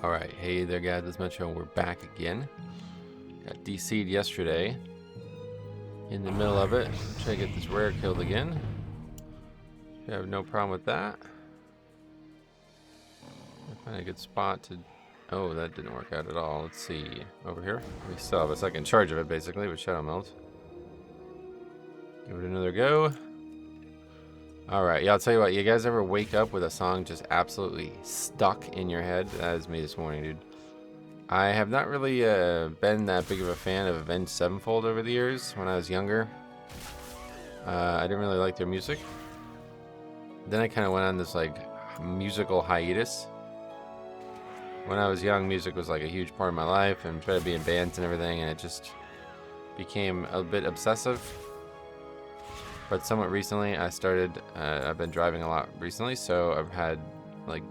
Alright, hey there guys, it's Metro and we're back again. Got DC'd yesterday. In the middle of it. Try to get this rare killed again. Should have no problem with that. Find a good spot to... Oh, that didn't work out at all. Let's see. Over here. We still have a second charge of it basically with Shadow Melt. Give it another go. Alright, yeah, I'll tell you what. You guys ever wake up with a song just absolutely stuck in your head? That is me this morning, dude. I have not really been that big of a fan of Avenged Sevenfold over the years. When I was younger, I didn't really like their music. Then I kind of went on this like musical hiatus. When I was young, music was like a huge part of my life, and tried to be in bands and everything, and it just became a bit obsessive. But somewhat recently, I've been driving a lot recently, so I've had like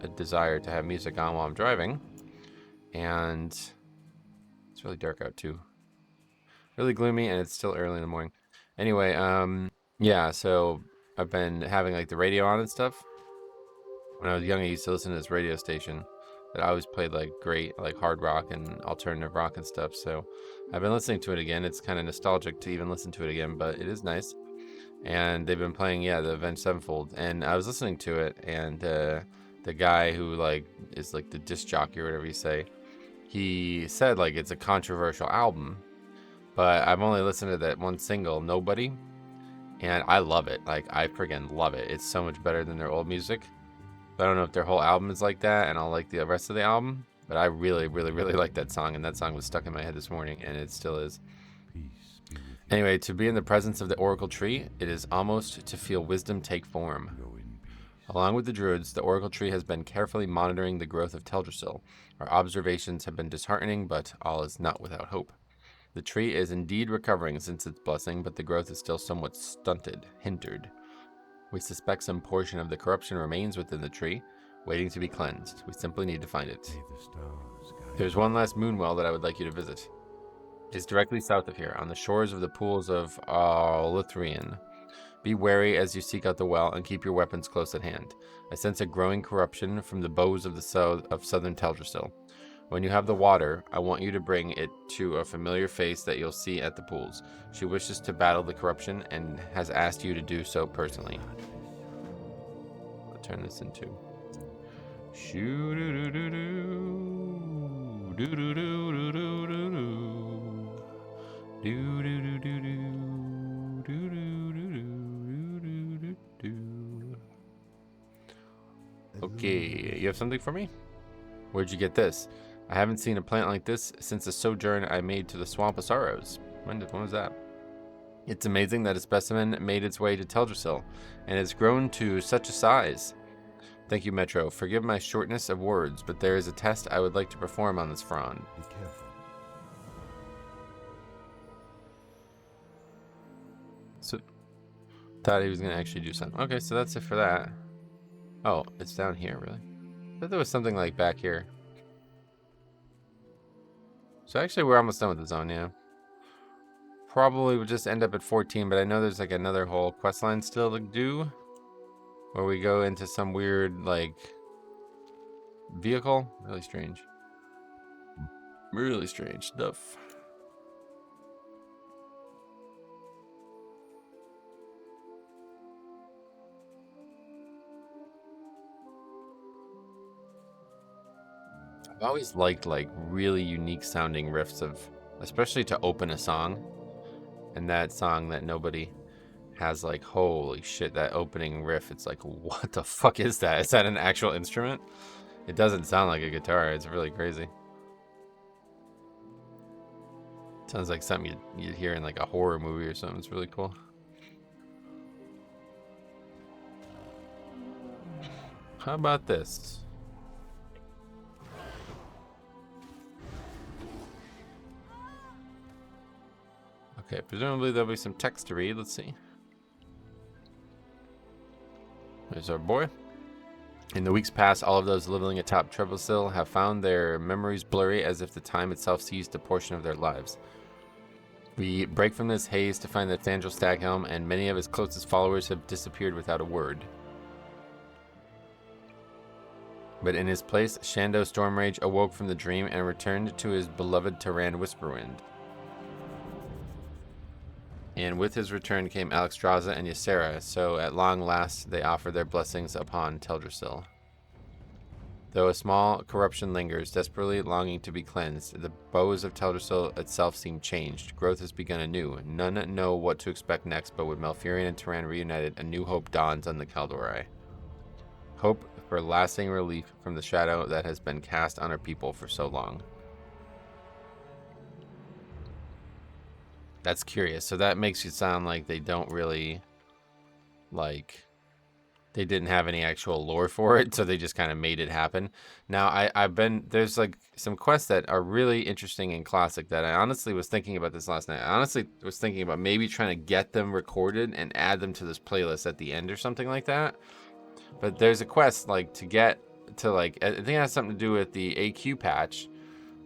a desire to have music on while I'm driving. And it's really dark out too. Really gloomy, and it's still early in the morning. Anyway, yeah, so I've been having like the radio on and stuff. When I was young, I used to listen to this radio station that always played like great like hard rock and alternative rock and stuff. So I've been listening to it again. It's kind of nostalgic to even listen to it again, but it is nice. And they've been playing, yeah, the Avenged Sevenfold, and I was listening to it, and the guy who like is like the disc jockey or whatever you say, he said like it's a controversial album, but I've only listened to that one single, Nobody, and I love it. Like, I friggin' love it. It's so much better than their old music. But I don't know if their whole album is like that, and I'll like the rest of the album, but I really, really, really like that song, and that song was stuck in my head this morning, and it still is. Anyway, to be in the presence of the Oracle Tree, it is almost to feel wisdom take form. Along with the druids, the Oracle Tree has been carefully monitoring the growth of Teldrassil. Our observations have been disheartening, but all is not without hope. The tree is indeed recovering since its blessing, but the growth is still somewhat stunted, hindered. We suspect some portion of the corruption remains within the tree, waiting to be cleansed. We simply need to find it. There's one last moonwell that I would like you to visit. It is directly south of here, on the shores of the pools of Lithrian. Be wary as you seek out the well, and keep your weapons close at hand. I sense a growing corruption from the bows of the southern Teldrassil. When you have the water, I want you to bring it to a familiar face that you'll see at the pools. She wishes to battle the corruption and has asked you to do so personally. I'll turn this into... Shoo-doo-doo-doo-doo. Doo-doo-doo-doo-doo-doo. Doo-doo-doo-doo-doo. Okay, you have something for me? Where'd you get this? I haven't seen a plant like this since the sojourn I made to the Swamp of Sorrows. When was that? It's amazing that a specimen made its way to Teldrassil, and has grown to such a size. Thank you, Metro. Forgive my shortness of words, but there is a test I would like to perform on this frond. Be careful. So, thought he was going to actually do something. Okay, so that's it for that. Oh, it's down here, really? I thought there was something like back here. So actually, we're almost done with the zone, yeah. Probably would just end up at 14, but I know there's like another whole quest line still to do, where we go into some weird, like, vehicle. Really strange. Really strange stuff. I've always liked like really unique sounding riffs of, especially to open a song. And that song that nobody has, like, holy shit, that opening riff, it's like, what the fuck is that? Is that an actual instrument? It doesn't sound like a guitar. It's really crazy. Sounds like something you'd hear in like a horror movie or something. It's really cool. How about this? Okay, presumably there'll be some text to read. Let's see. There's our boy. In the weeks past, all of those living atop Teldrassil have found their memories blurry, as if the time itself seized a portion of their lives. We break from this haze to find that Thandral Staghelm and many of his closest followers have disappeared without a word. But in his place, Shando Stormrage awoke from the dream and returned to his beloved Terran Whisperwind. And with his return came Alexstrasza and Ysera, so at long last they offer their blessings upon Teldrassil. Though a small corruption lingers, desperately longing to be cleansed, the bows of Teldrassil itself seem changed. Growth has begun anew. None know what to expect next, but with Malfurion and Terran reunited, a new hope dawns on the Kaldorei. Hope for lasting relief from the shadow that has been cast on our people for so long. That's curious. So that makes it sound like they don't really, like, they didn't have any actual lore for it, so they just kind of made it happen. Now, there's like some quests that are really interesting in Classic that I honestly was thinking about this last night. I honestly was thinking about maybe trying to get them recorded and add them to this playlist at the end or something like that. But there's a quest like to get to like, I think it has something to do with the AQ patch.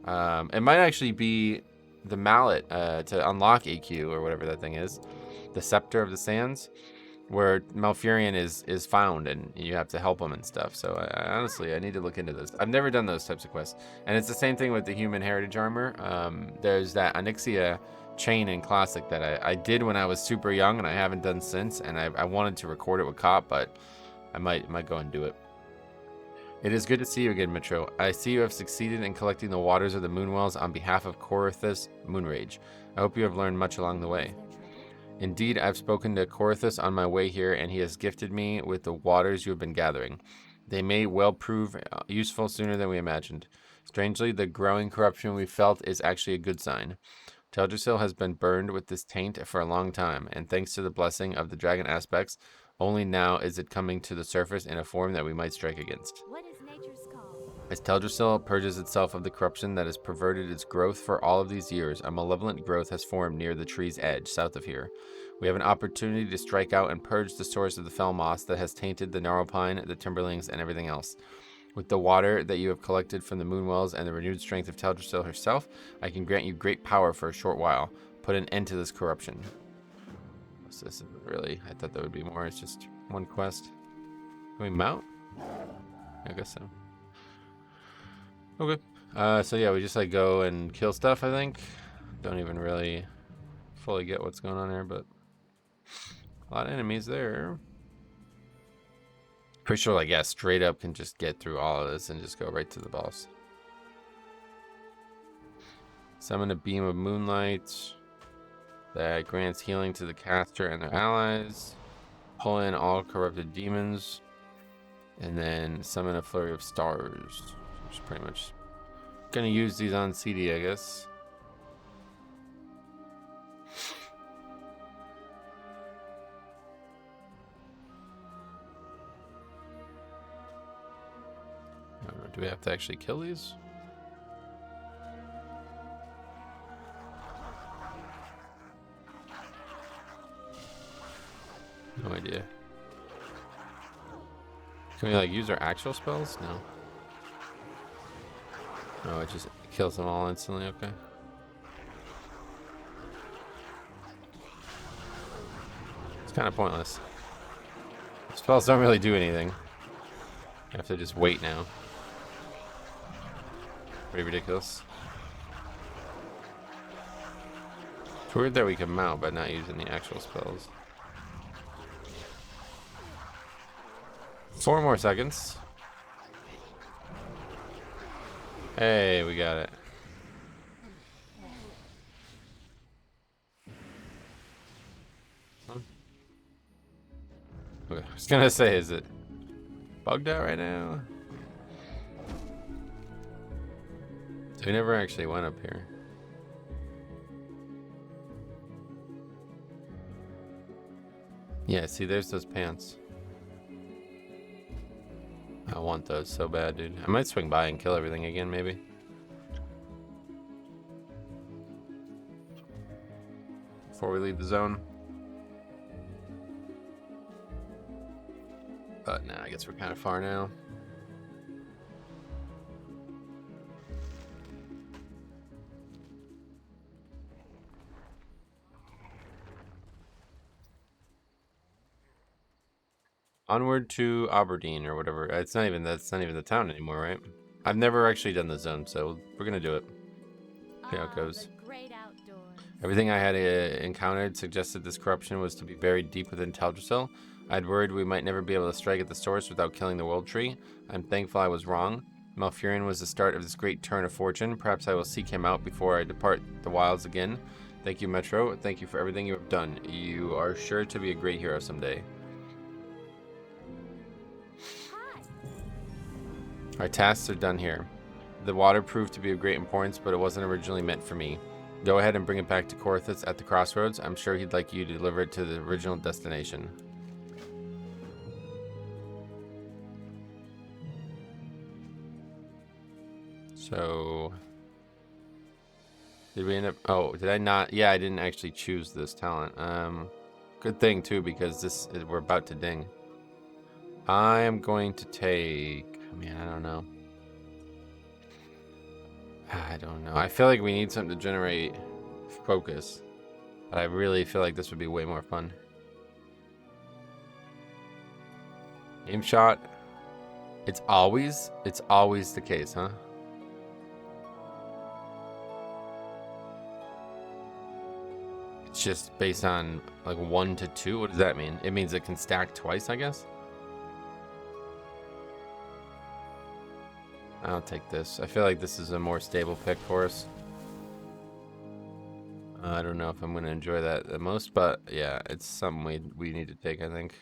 It might actually be the mallet to unlock AQ or whatever that thing is, the Scepter of the Sands, where Malfurion is found and you have to help him and stuff. So I honestly, I need to look into this. I've never done those types of quests, and it's the same thing with the human heritage armor. There's that Onyxia chain in Classic that I did when I was super young and I haven't done since, and I wanted to record it with Cop, but I might go and do it. It is good to see you again, Mitro. I see you have succeeded in collecting the waters of the Moonwells on behalf of Corythus Moonrage. I hope you have learned much along the way. Indeed, I've spoken to Corythus on my way here, and he has gifted me with the waters you have been gathering. They may well prove useful sooner than we imagined. Strangely, the growing corruption we felt is actually a good sign. Teldrassil has been burned with this taint for a long time, and thanks to the blessing of the dragon aspects, only now is it coming to the surface in a form that we might strike against. What is nature's call? As Teldrassil purges itself of the corruption that has perverted its growth for all of these years, a malevolent growth has formed near the tree's edge, south of here. We have an opportunity to strike out and purge the source of the fell moss that has tainted the gnarlpine, the timberlings, and everything else. With the water that you have collected from the Moonwells and the renewed strength of Teldrassil herself, I can grant you great power for a short while. Put an end to this corruption. So this isn't really, I thought there would be more. It's just one quest. Can we mount? I guess so. Okay. So yeah, we just like go and kill stuff, I think. Don't even really fully get what's going on here, but a lot of enemies there. Pretty sure, like, yeah, straight up can just get through all of this and just go right to the boss. Summon a beam of moonlight that grants healing to the caster and their allies. Pull in all corrupted demons. And then summon a flurry of stars. Which is pretty much gonna use these on CD, I guess. I don't know, do we have to actually kill these? No idea. Can we like use our actual spells? No. Oh, it just kills them all instantly, okay. It's kind of pointless. Spells don't really do anything. You have to just wait now. Pretty ridiculous. It's weird that we can mount by not using the actual spells. 4 more seconds. Hey, we got it. Okay, I was gonna say, is it bugged out right now? So we never actually went up here. Yeah, see, there's those pants. I want those so bad, dude. I might swing by and kill everything again, maybe. Before we leave the zone. But nah, I guess we're kind of far now. Onward to Aberdeen or whatever. It's not even that's not even the town anymore, right? I've never actually done the zone, so we're gonna do it. See how it goes. Everything I had encountered suggested this corruption was to be buried deep within Teldrassil. I'd worried we might never be able to strike at the source without killing the World Tree. I'm thankful I was wrong. Malfurion was the start of this great turn of fortune. Perhaps I will seek him out before I depart the wilds again. Thank you, Metro. Thank you for everything you have done. You are sure to be a great hero someday. Our tasks are done here. The water proved to be of great importance, but it wasn't originally meant for me. Go ahead and bring it back to Corthus at the crossroads. I'm sure he'd like you to deliver it to the original destination. So, did we end up? Oh, did I not? Yeah, I didn't actually choose this talent. Good thing too, because we're about to ding. I am going to take. Man, I don't know. I don't know. I feel like we need something to generate focus, but I really feel like this would be way more fun. Aim shot. It's always the case, huh? It's just based on like 1 to 2. What does that mean? It means it can stack twice, I guess. I'll take this. I feel like this is a more stable pick for us. I don't know if I'm going to enjoy that the most, but yeah, it's something we need to take, I think.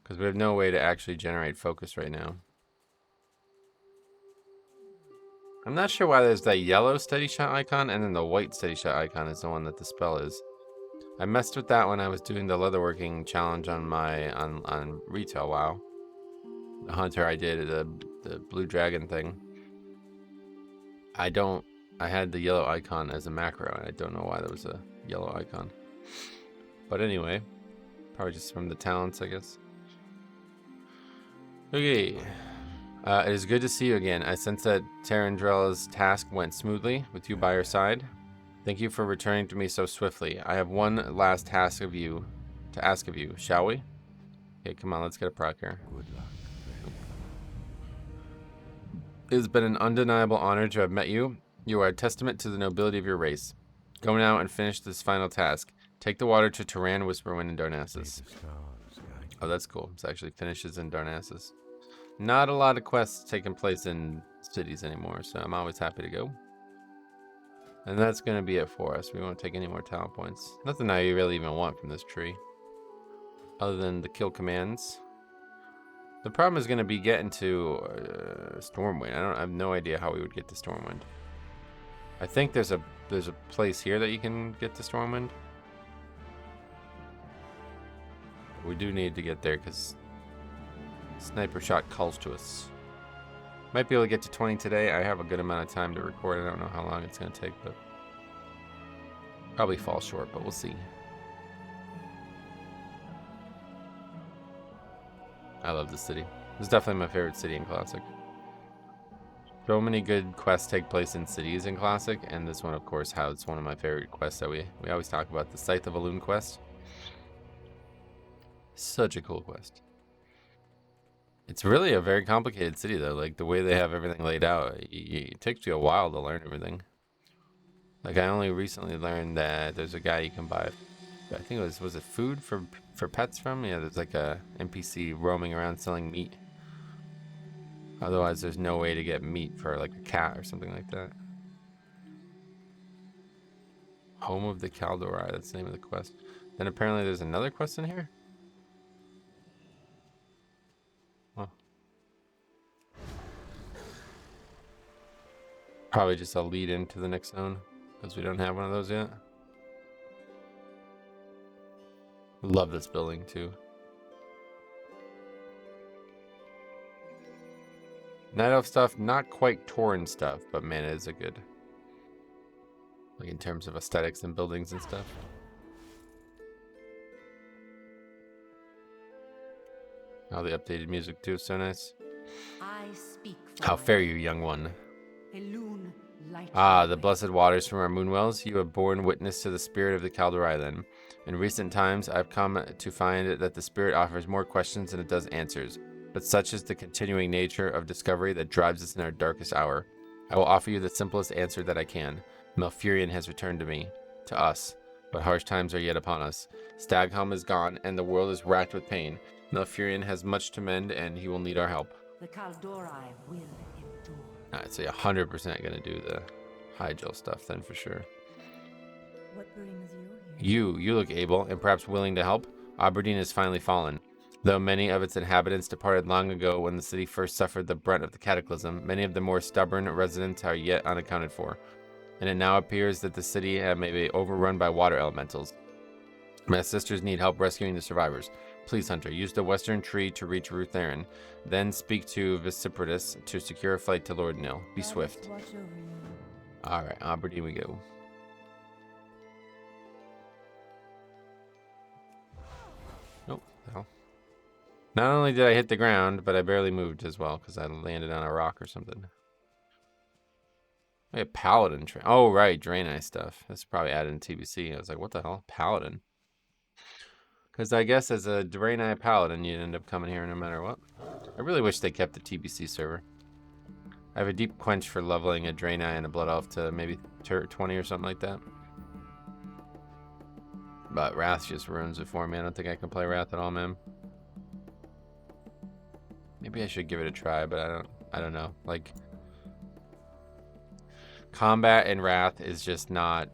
Because we have no way to actually generate focus right now. I'm not sure why there's that yellow steady shot icon and then the white steady shot icon is the one that the spell is. I messed with that when I was doing the leatherworking challenge on my on retail WoW. The hunter I did, the blue dragon thing. I had the yellow icon as a macro, and I don't know why there was a yellow icon. But anyway, probably just from the talents, I guess. Okay. It is good to see you again. I sense that Tarandrella's task went smoothly with you by your side. Thank you for returning to me so swiftly. I have one last task to ask of you, shall we? Okay, come on, let's get a proc here. Good luck. It has been an undeniable honor to have met you. You are a testament to the nobility of your race. Go now and finish this final task. Take the water to Turan, Whisperwind, and Darnassus. Oh, that's cool. It actually finishes in Darnassus. Not a lot of quests taking place in cities anymore, so I'm always happy to go. And that's going to be it for us. We won't take any more talent points. Nothing I really even want from this tree. Other than the kill commands. The problem is going to be getting to Stormwind. I have no idea how we would get to Stormwind. I think there's a place here that you can get to Stormwind. We do need to get there because sniper shot calls to us. Might be able to get to 20 today. I have a good amount of time to record. I don't know how long it's going to take, but probably fall short, but we'll see. I love this city. It's definitely my favorite city in Classic. So many good quests take place in cities in Classic, and this one, of course, it's one of my favorite quests that we always talk about, the Scythe of Elune quest. Such a cool quest. It's really a very complicated city, though. Like, the way they have everything laid out, it takes you a while to learn everything. Like, I only recently learned that there's a guy you can buy, I think it was it food for pets from? Yeah, there's like a NPC roaming around selling meat. Otherwise, there's no way to get meat for like a cat or something like that. Home of the Kaldorai, that's the name of the quest. Then apparently there's another quest in here? Well, probably just a lead into the next zone, because we don't have one of those yet. Love this building too. Night Elf stuff, not quite Tauren stuff, but man, it is a good, like in terms of aesthetics and buildings and stuff. All the updated music too, so nice. How fare you, young one? Ah, the blessed waters from our moonwells. You have borne witness to the spirit of the Kaldorai then. In recent times, I've come to find that the spirit offers more questions than it does answers, but such is the continuing nature of discovery that drives us in our darkest hour. I will offer you the simplest answer that I can. Malfurion has returned to us, but harsh times are yet upon us. Staghelm is gone, and the world is racked with pain. Malfurion has much to mend, and he will need our help. The Kaldori will endure. Alright, so you're 100% gonna do the Hygel stuff then for sure. What brings you here? You look able and perhaps willing to help. Aberdeen has finally fallen. Though many of its inhabitants departed long ago when the city first suffered the brunt of the cataclysm, many of the more stubborn residents are yet unaccounted for, and it now appears that the city may be overrun by water elementals. My sisters need help rescuing the survivors. Please, Hunter, use the western tree to reach Rutherin. Then speak to Vicipitus to secure a flight to Lord Nil. Be swift. Alright, Aberdeen we go. Oh, the hell. Not only did I hit the ground, but I barely moved as well, because I landed on a rock or something. I have Paladin train. Oh, right, Draenei stuff. That's probably added in TBC. I was like, what the hell? Paladin. Because I guess as a Draenei Paladin, you'd end up coming here no matter what. I really wish they kept the TBC server. I have a deep quench for leveling a Draenei and a Blood Elf to maybe 20 or something like that. But Wrath just ruins it for me. I don't think I can play Wrath at all, man. Maybe I should give it a try, but I don't know. Like, combat in Wrath is just not,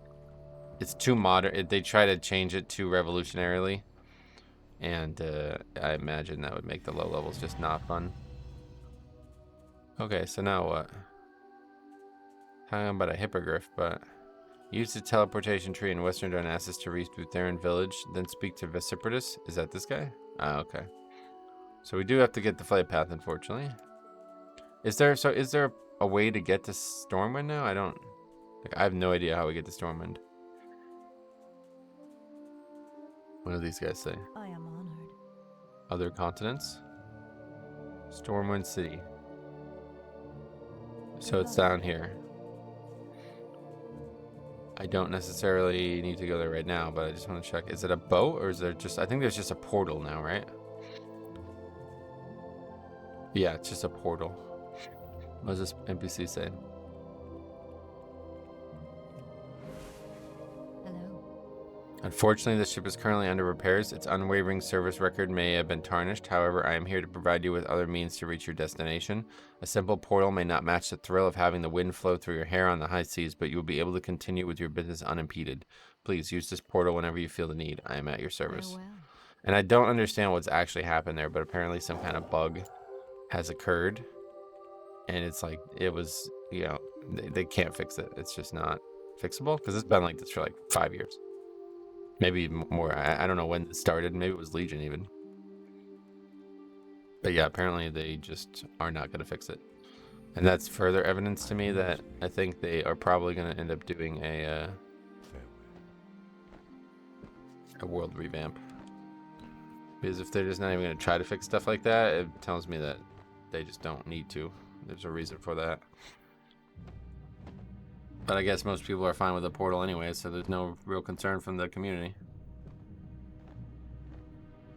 it's too modern. They try to change it too revolutionarily, and I imagine that would make the low levels just not fun. Okay, so now what? Talking about a hippogriff, but use the teleportation tree in Western Darnassus to reach Rutherin village, then speak to Vicipitus. Is that this guy? Ah, okay. So we do have to get the flight path, unfortunately. Is there a way to get to Stormwind now? I have no idea how we get to Stormwind. What do these guys say? I am honored. Other continents? Stormwind City. So it's down here. I don't necessarily need to go there right now, but I just want to check. Is it a boat or is there just, I think there's just a portal now, right? Yeah, it's just a portal. What does this NPC say? Hello. Unfortunately, the ship is currently under repairs. Its unwavering service record may have been tarnished. However, I am here to provide you with other means to reach your destination. A simple portal may not match the thrill of having the wind flow through your hair on the high seas, but you will be able to continue with your business unimpeded. Please use this portal whenever you feel the need. I am at your service. Farewell. And I don't understand what's actually happened there, but apparently some kind of bug has occurred. And it's like, it was, you know, they can't fix it. It's just not fixable, because it's been like this for like 5 years. Maybe more. I don't know when it started. Maybe it was Legion even. But yeah, apparently they just are not going to fix it. And that's further evidence to me that I think they are probably going to end up doing a world revamp. Because if they're just not even going to try to fix stuff like that, it tells me that they just don't need to. There's a reason for that. But I guess most people are fine with the portal anyway, so there's no real concern from the community.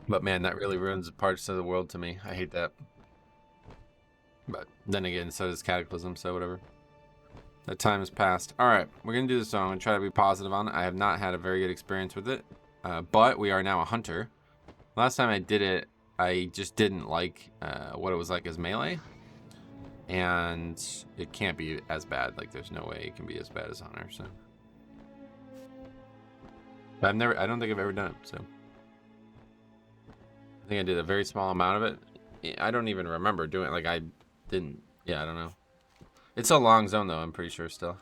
But man, that really ruins parts of the world to me. I hate that. But then again, so does Cataclysm, so whatever. That time has passed. Alright, we're going to do this, so I'm going to try to be positive on it. I have not had a very good experience with it. But we are now a hunter. Last time I did it, I just didn't like what it was like as melee. And it can't be as bad. Like, there's no way it can be as bad as Hunter, so. But I don't think I've ever done it, so. I think I did a very small amount of it. I don't even remember doing it. Like, I didn't, yeah, I don't know. It's a long zone, though, I'm pretty sure still.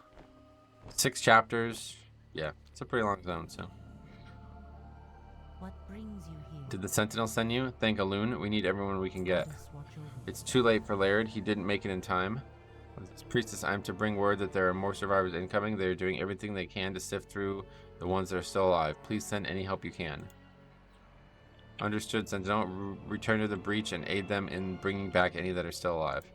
6 chapters. Yeah, it's a pretty long zone, so. What brings you here? Did the Sentinel send you? Thank Alun. We need everyone we can get. Let us watch over you. It's too late for Laird. He didn't make it in time. Priestess, I'm to bring word that there are more survivors incoming. They are doing everything they can to sift through the ones that are still alive. Please send any help you can. Understood, Sentinel. Return to the breach and aid them in bringing back any that are still alive.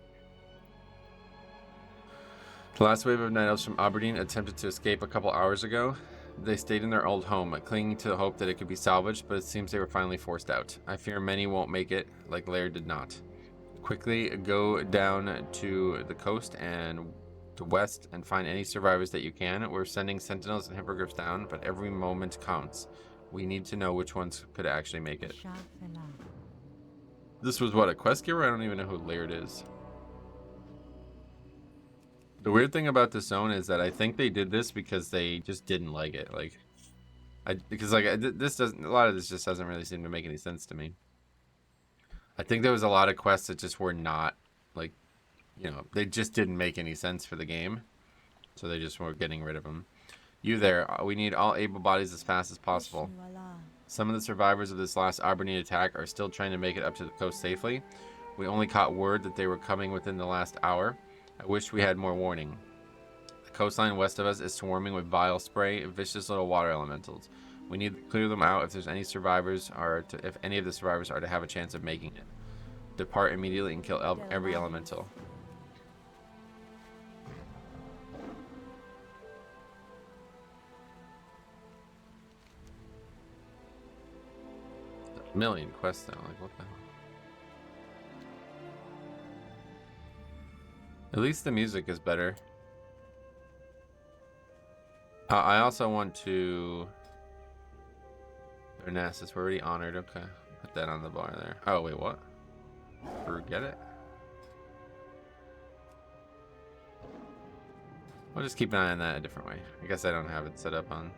The last wave of Night Elves from Aberdeen attempted to escape a couple hours ago. they stayed in their old home, clinging to the hope that it could be salvaged, but it seems they were finally forced out. I fear many won't make it, like Laird did not. Quickly go down to the coast and to west and find any survivors that you can. We're sending sentinels and hippogriffs down, but every moment counts. We need to know which ones could actually make it. This was what, a quest giver? I don't even know who Laird is. The weird thing about this zone is that I think they did this because they just didn't like it. Like, this doesn't. A lot of this just doesn't really seem to make any sense to me. I think there was a lot of quests that just were not, like, you know, they just didn't make any sense for the game, so they just were getting rid of them. You there? We need all able bodies as fast as possible. Some of the survivors of this last Aberdeen attack are still trying to make it up to the coast safely. We only caught word that they were coming within the last hour. I wish we had more warning. The coastline west of us is swarming with vile spray, vicious little water elementals. We need to clear them out if there's any survivors if any of the survivors are to have a chance of making it. Depart immediately and kill every elemental. A million quests now, like what the hell? At least the music is better. I also want to... Onassis, we're already honored. Okay, put that on the bar there. Oh, wait, what? Forget it. We'll just keep an eye on that a different way. I guess I don't have it set up on...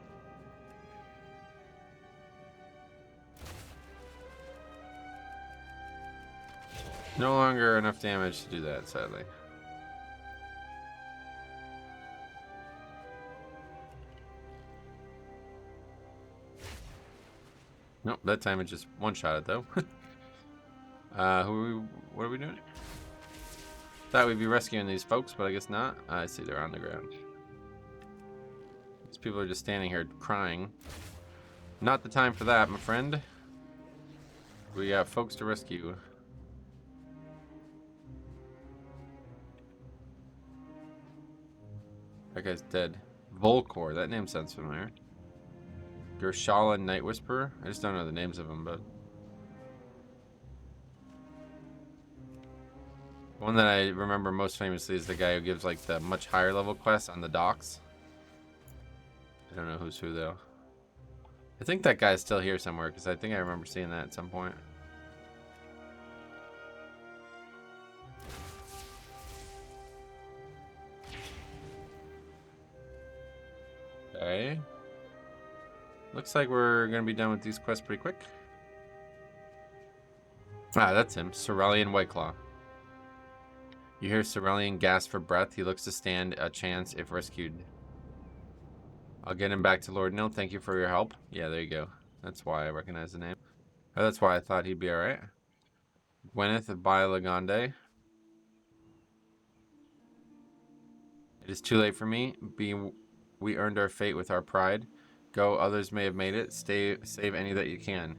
No longer enough damage to do that, sadly. Nope, that time it just one-shot it though. What are we doing? Thought we'd be rescuing these folks, but I guess not. I see they're on the ground. These people are just standing here crying. Not the time for that, my friend. We got folks to rescue. That guy's dead. Volcor, that name sounds familiar. Gershala Night Whisperer? I just don't know the names of them, but... One that I remember most famously is the guy who gives like the much higher level quests on the docks. I don't know who's who though. I think that guy's still here somewhere because I think I remember seeing that at some point. Okay. Looks like we're gonna be done with these quests pretty quick. Ah, that's him. Cerulean Whiteclaw. You hear Cerulean gasp for breath. He looks to stand a chance if rescued. I'll get him back to Lord Nil. Thank you for your help. Yeah, there you go. That's why I recognize the name. Oh, that's why I thought he'd be alright. Gwyneth of Biolagande. It is too late for me. We earned our fate with our pride. Go, others may have made it. Save any that you can.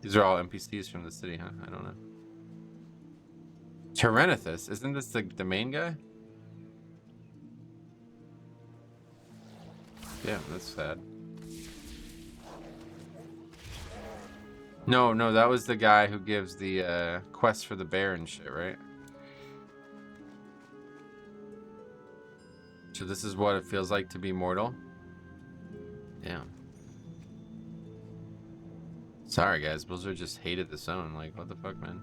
These are all NPCs from the city, huh? I don't know. Tyranithus, isn't this the main guy? Yeah, that's sad. No, that was the guy who gives the quest for the bear and shit, right? So this is what it feels like to be mortal? Damn. Sorry guys, Blizzard just hated the zone. Like, what the fuck, man?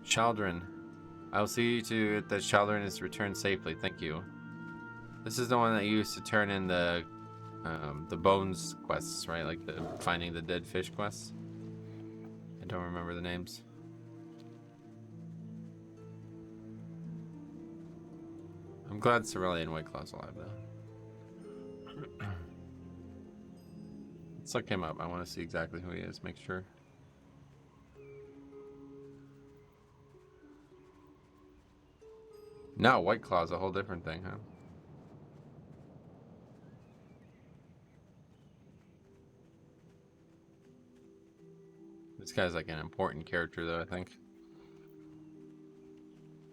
Chaldron. I'll see to it that Chaldron is returned safely. Thank you. This is the one that you used to turn in the bones quests, right? Like the finding the dead fish quests. I don't remember the names. I'm glad Cerulean Whiteclaw's alive though. Let's look him up. I want to see exactly who he is. Make sure. No, Whiteclaw's a whole different thing, huh? This guy's like an important character, though, I think.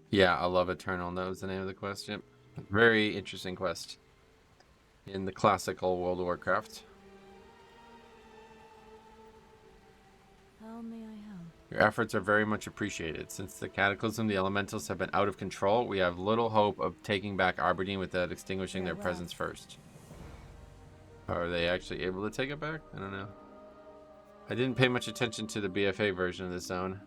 Yeah, I love Eternal. That was the name of the quest. Yep. Very interesting quest. in the classical World of Warcraft. How may I help? Your efforts are very much appreciated. Since the Cataclysm, the Elementals have been out of control. We have little hope of taking back Aberdeen without extinguishing their presence first. Are they actually able to take it back? I don't know. I didn't pay much attention to the BFA version of the zone.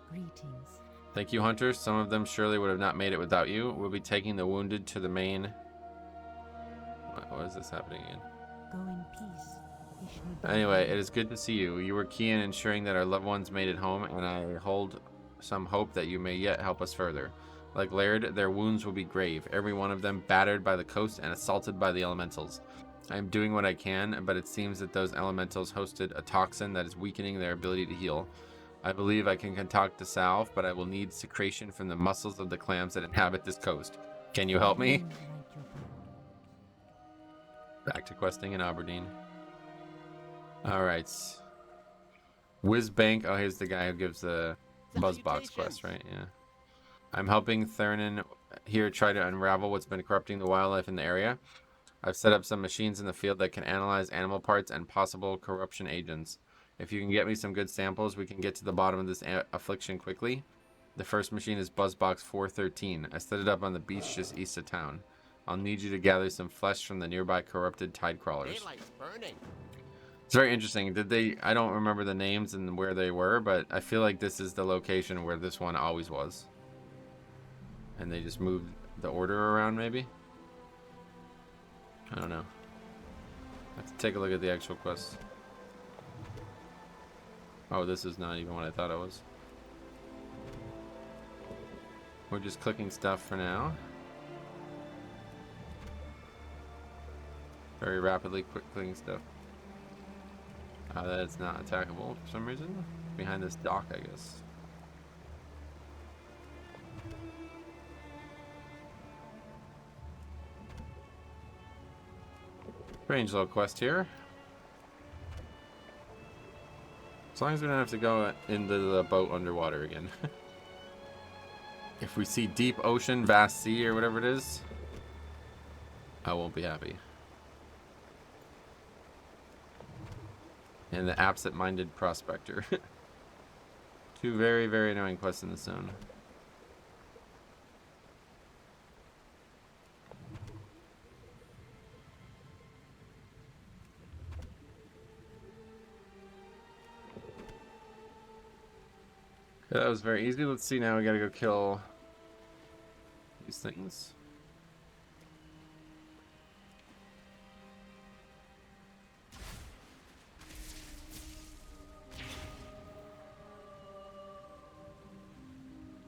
Greetings. Thank you, hunters. Some of them surely would have not made it without you. We'll be taking the wounded to the main... What is this happening again? Go in peace. Ishnu. Anyway, it is good to see you. You were key in ensuring that our loved ones made it home, and I hold some hope that you may yet help us further. Like Laird, their wounds will be grave, every one of them battered by the coast and assaulted by the elementals. I am doing what I can, but it seems that those elementals hosted a toxin that is weakening their ability to heal. I believe I can concoct a salve, but I will need secretion from the muscles of the clams that inhabit this coast. Can you help me? Back to questing in Aberdeen. Alright. Whizbank. Oh, here's the guy who gives the Buzzbox quest, right? Yeah. I'm helping Thurnan here try to unravel what's been corrupting the wildlife in the area. I've set up some machines in the field that can analyze animal parts and possible corruption agents. If you can get me some good samples, we can get to the bottom of this affliction quickly. The first machine is Buzzbox 413. I set it up on the beach just east of town. I'll need you to gather some flesh from the nearby corrupted tide crawlers. It's very interesting. I don't remember the names and where they were, but I feel like this is the location where this one always was. And they just moved the order around, maybe? I don't know. I have to take a look at the actual quest. Oh, this is not even what I thought it was. We're just clicking stuff for now. Very rapidly clicking stuff. That's not attackable for some reason. Behind this dock, I guess. Strange little quest here. As long as we don't have to go into the boat underwater again. If we see deep ocean, vast sea, or whatever it is, I won't be happy. And the absent-minded prospector. Two very, very annoying quests in the zone. Okay, that was very easy. Let's see now. We gotta go kill these things.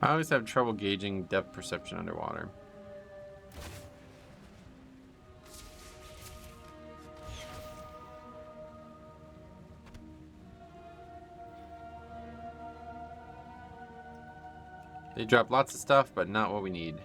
I always have trouble gauging depth perception underwater. They drop lots of stuff, but not what we need.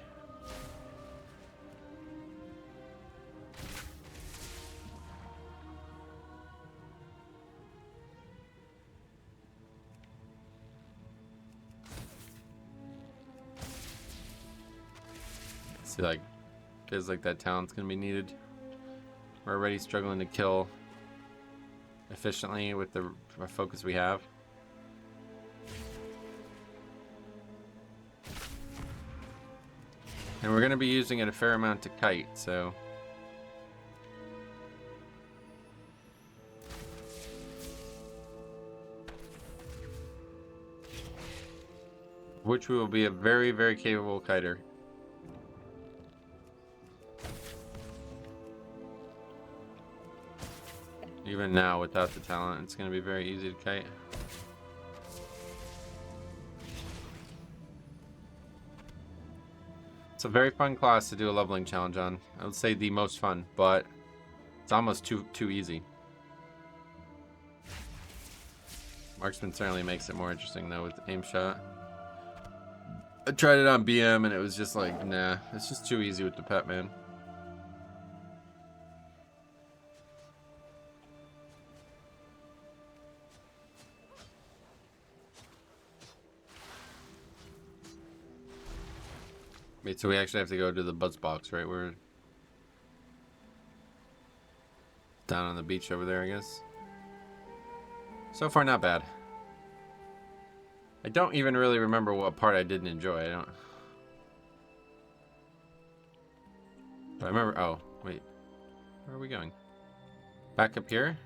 See, like, feels like that talent's gonna be needed. We're already struggling to kill efficiently with the focus we have. And we're going to be using it a fair amount to kite, so... Which will be a very, very capable kiter. Even now, without the talent, it's going to be very easy to kite. It's a very fun class to do a leveling challenge on. I would say the most fun, but it's almost too easy. Marksman certainly makes it more interesting though with aim shot. I tried it on BM and it was just like, nah, it's just too easy with the pet, man. Wait, so we actually have to go to the buzz box, right? We're down on the beach over there, I guess. So far, not bad. I don't even really remember what part I didn't enjoy. I don't. But I remember. Oh, wait. Where are we going? Back up here?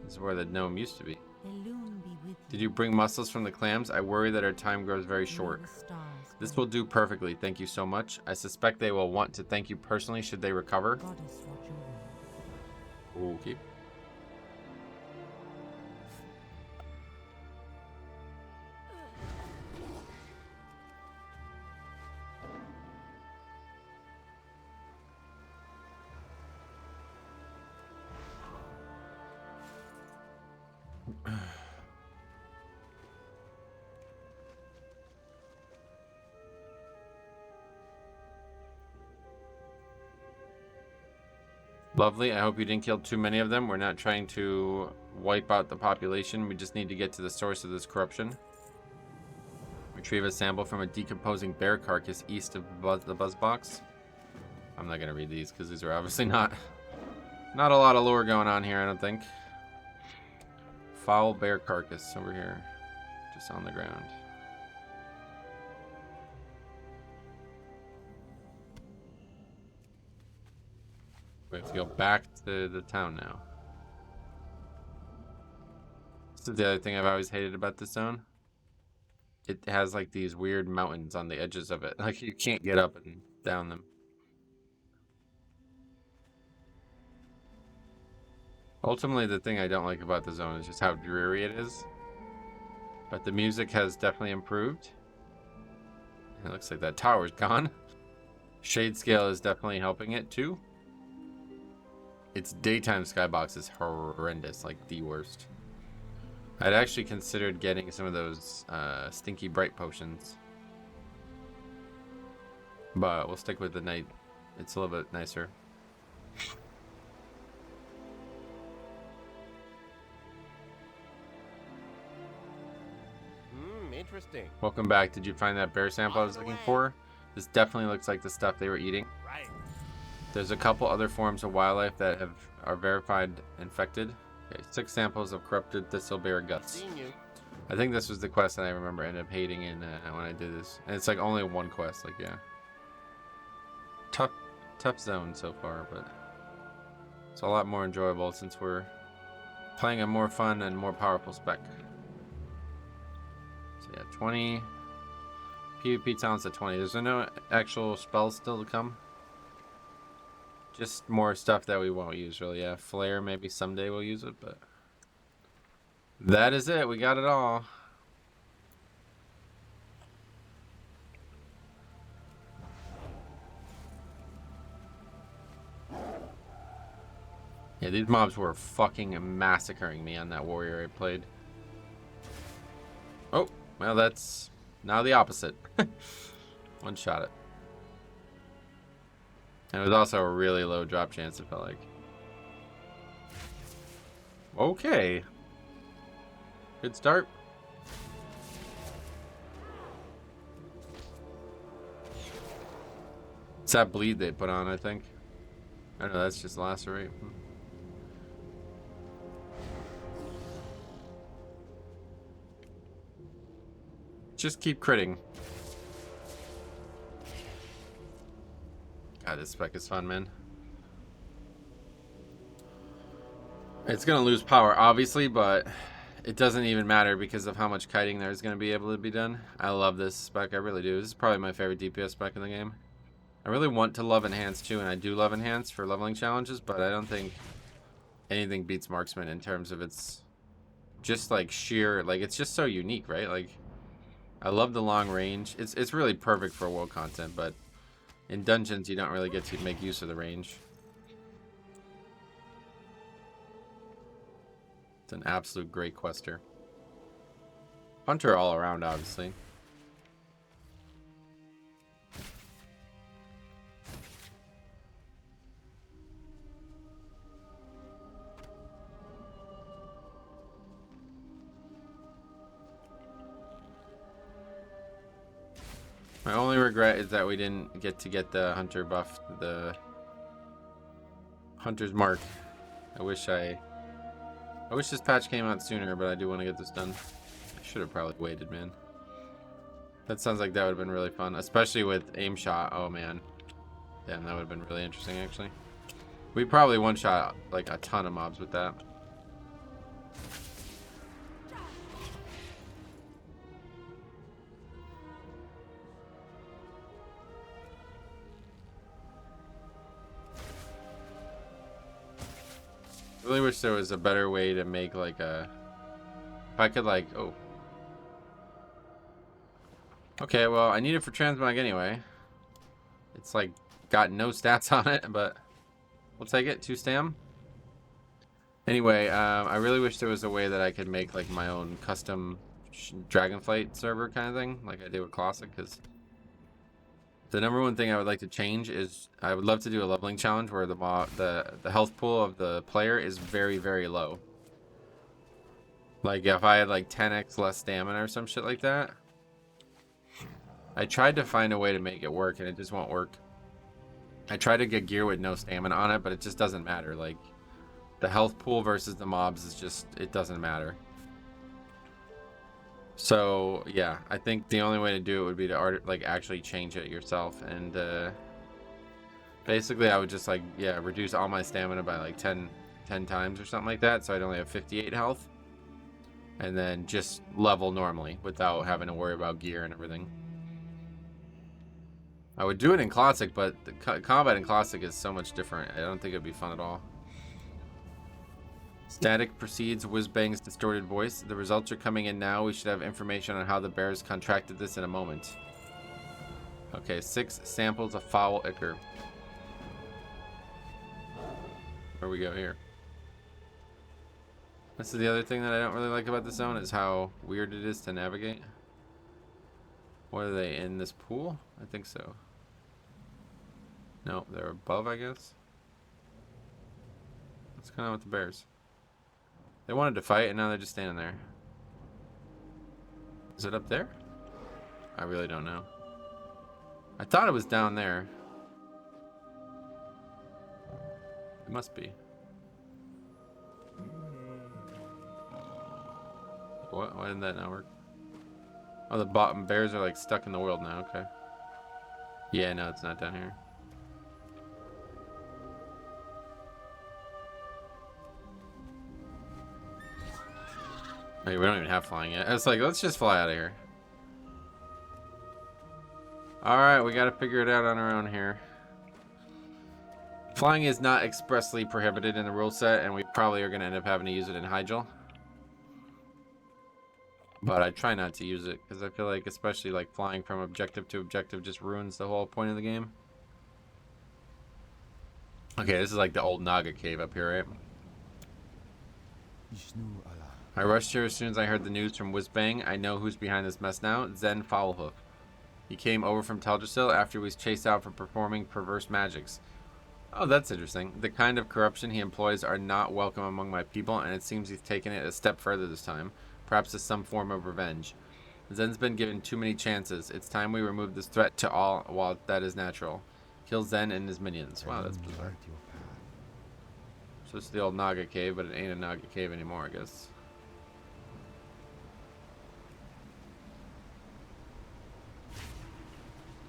This is where the gnome used to be. The loon be with Did you bring mussels from the clams? I worry that our time grows very short. This will do perfectly. Thank you so much. I suspect they will want to thank you personally should they recover. Goddess watch over. Okay. Lovely. I hope you didn't kill too many of them. We're not trying to wipe out the population. We just need to get to the source of this corruption. Retrieve a sample from a decomposing bear carcass east of the buzz box. I'm not going to read these because these are obviously not a lot of lore going on here, I don't think. Foul bear carcass over here. Just on the ground. We have to go back to the town now. This is the other thing I've always hated about this zone. It has like these weird mountains on the edges of it. Like you can't get up and down them. Ultimately, the thing I don't like about the zone is just how dreary it is. But the music has definitely improved. It looks like that tower's gone. Shade scale is definitely helping it too. Its daytime skybox is horrendous, like the worst. I'd actually considered getting some of those stinky bright potions. But we'll stick with the night. It's a little bit nicer. Interesting. Welcome back. Did you find that bear sample I was looking for? This definitely looks like the stuff they were eating. Right. There's a couple other forms of wildlife that are verified infected. Okay, 6 samples of corrupted thistlebear guts. Seen you. I think this was the quest that I remember ended up hating in when I did this. And it's like only one quest, like yeah. Tough zone so far, but it's a lot more enjoyable since we're playing a more fun and more powerful spec. So yeah, 20. PvP talents at 20. There's no actual spells still to come. Just more stuff that we won't use really. Yeah, flare maybe someday we'll use it, but that is it. We got it all. Yeah, these mobs were fucking massacring me on that warrior I played. Oh, well that's now the opposite. One shot it. And it was also a really low drop chance, it felt like. Okay. Good start. It's that bleed they put on, I think. I don't know, that's just lacerate. Just keep critting. God, this spec is fun, man. It's gonna lose power, obviously, but it doesn't even matter because of how much kiting there's gonna be able to be done. I love this spec, I really do. This is probably my favorite DPS spec in the game. I really want to love Enhance too, and I do love Enhance for leveling challenges, but I don't think anything beats Marksman in terms of its just like sheer, like it's just so unique, right? Like I love the long range. It's really perfect for world content, but in dungeons you don't really get to make use of the range. It's an absolute great quester. Hunter all around, obviously. My only regret is that we didn't get to get the hunter buff, the hunter's mark. I wish this patch came out sooner, but I do want to get this done. I should have probably waited, man. That sounds like that would have been really fun, especially with aim shot. Oh man, damn, that would have been really interesting actually. We probably one shot like a ton of mobs with that. I really wish there was a better way to make like a, if I could like, oh. Okay, well, I need it for transmog anyway. It's like got no stats on it, but we'll take it. 2 stam. Anyway, I really wish there was a way that I could make like my own custom Dragonflight server kind of thing, like I did with Classic, because the #1 thing I would like to change is I would love to do a leveling challenge where the health pool of the player is very, very low. Like if I had like 10x less stamina or some shit like that. I tried to find a way to make it work and it just won't work. I tried to get gear with no stamina on it, but it just doesn't matter. Like the health pool versus the mobs is just, it doesn't matter. So yeah, I think the only way to do it would be to like actually change it yourself, and basically I would just like, yeah, reduce all my stamina by like 10 times or something like that, so I'd only have 58 health, and then just level normally without having to worry about gear and everything. I would do it in Classic, but the combat in Classic is so much different. I don't think it'd be fun at all. Static proceeds, Whizbang's distorted voice. The results are coming in now. We should have information on how the bears contracted this in a moment. Okay, 6 samples of foul ichor. Where we go here? This is the other thing that I don't really like about the zone, is how weird it is to navigate. What are they, in this pool? I think so. No, they're above, I guess. What's going on with the bears? They wanted to fight, and now they're just standing there. Is it up there? I really don't know. I thought it was down there. It must be. What? Why didn't that not work? Oh, the bottom bears are like stuck in the world now. Okay. Yeah, no, it's not down here. Hey, we don't even have flying yet. It's like, let's just fly out of here. Alright, we gotta figure it out on our own here. Flying is not expressly prohibited in the rule set, and we probably are gonna end up having to use it in Hyjal. But I try not to use it, because I feel like, especially like flying from objective to objective, just ruins the whole point of the game. Okay, this is like the old Naga cave up here, right? I rushed here as soon as I heard the news from Whizbang. I know who's behind this mess now. Zen Foulhoof. He came over from Teldrassil after he was chased out for performing perverse magics. Oh, that's interesting. The kind of corruption he employs are not welcome among my people, and it seems he's taken it a step further this time. Perhaps as some form of revenge. Zen's been given too many chances. It's time we remove this threat to all while that is natural. Kill Zen and his minions. Wow, that's bizarre. So it's the old Naga cave, but it ain't a Naga cave anymore, I guess.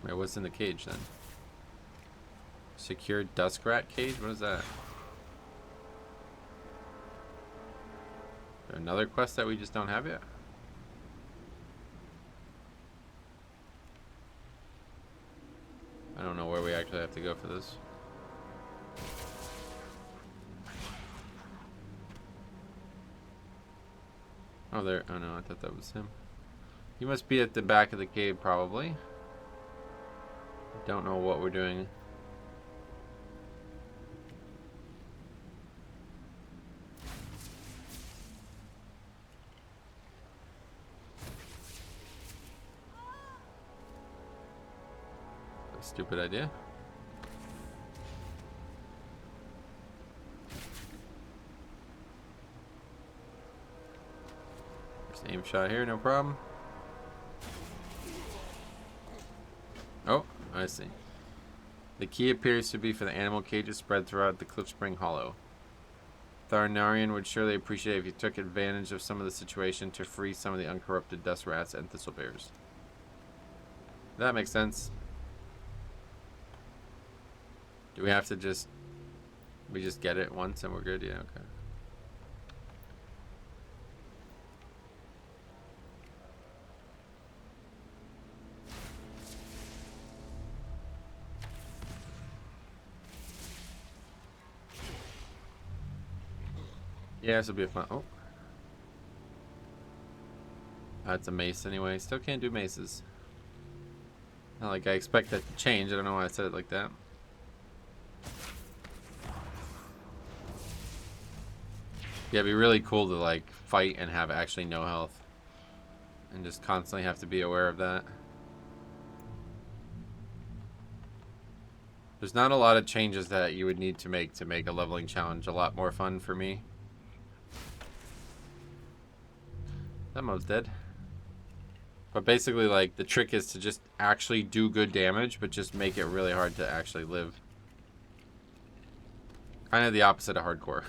Wait, what's in the cage then? Secured Duskrat cage? What is that? Is there another quest that we just don't have yet? I don't know where we actually have to go for this. Oh, there. Oh no, I thought that was him. He must be at the back of the cave, probably. Don't know what we're doing. A stupid idea. Just aim shot here, no problem. I see. The key appears to be for the animal cages spread throughout the Cliffspring Hollow. Tharnarian would surely appreciate if you took advantage of some of the situation to free some of the uncorrupted dust rats and thistle bears. That makes sense. Do we have to just... We just get it once and we're good? Yeah, okay. Yeah, this will be a fun... Oh. That's a mace anyway. Still can't do maces. Not like I expect that to change. I don't know why I said it like that. Yeah, it'd be really cool to like fight and have actually no health. And just constantly have to be aware of that. There's not a lot of changes that you would need to make a leveling challenge a lot more fun for me. That mode's dead. But basically, like, the trick is to just actually do good damage, but just make it really hard to actually live. Kind of the opposite of hardcore.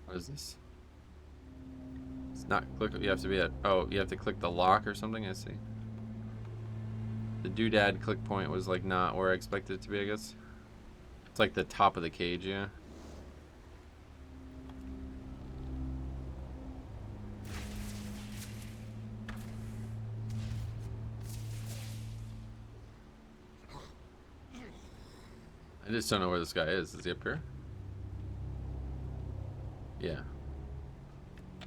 What is this? It's not click. You have to be at. Oh, you have to click the lock or something. I see. The doodad click point was like not where I expected it to be. I guess it's like the top of the cage. Yeah. I just don't know where this guy is. Is he up here? Yeah.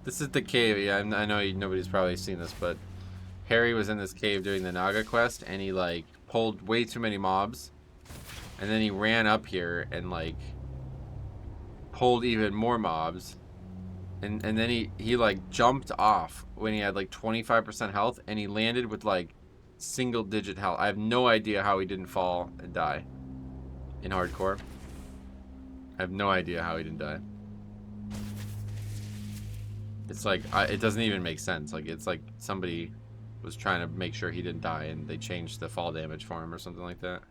This is the cave. Yeah, I know nobody's probably seen this, but Harry was in this cave doing the Naga quest, and he like pulled way too many mobs, and then he ran up here and like pulled even more mobs, and then he like jumped off when he had like 25% health, and he landed with like single digit health. I have no idea how he didn't fall and die in hardcore. I have no idea how he didn't die. It's like, it doesn't even make sense. Like, it's like somebody was trying to make sure he didn't die and they changed the fall damage for him or something like that.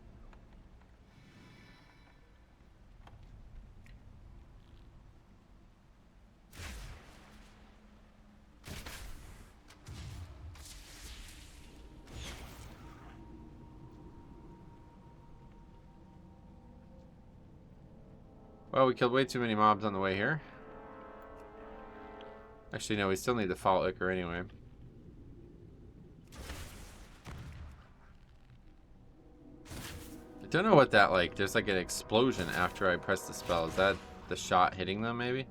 Well, we killed way too many mobs on the way here. Actually, no, we still need the Fall Ichor anyway. I don't know what that, like, there's like an explosion after I press the spell. Is that the shot hitting them, maybe?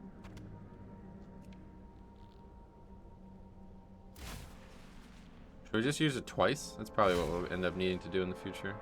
Should we just use it twice? That's probably what we'll end up needing to do in the future.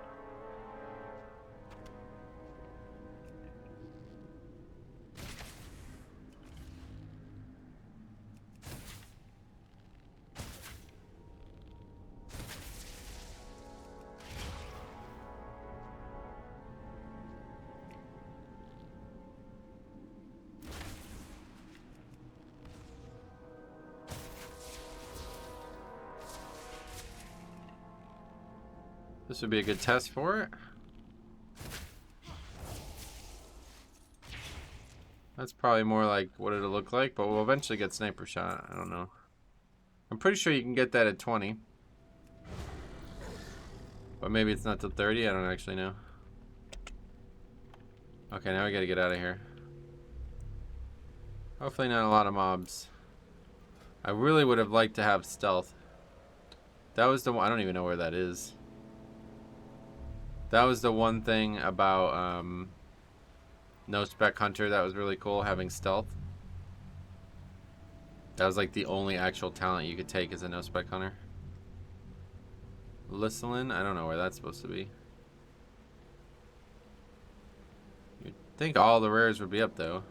This would be a good test for it. That's probably more like what it'll look like, but we'll eventually get sniper shot. I don't know. I'm pretty sure you can get that at 20. But maybe it's not till 30. I don't actually know. Okay, now we gotta get out of here. Hopefully not a lot of mobs. I really would have liked to have stealth. That was the one. I don't even know where that is. That was the one thing about No Spec Hunter that was really cool, having stealth. That was like the only actual talent you could take as a No Spec Hunter. Lissalin? I don't know where that's supposed to be. You'd think all the rares would be up though.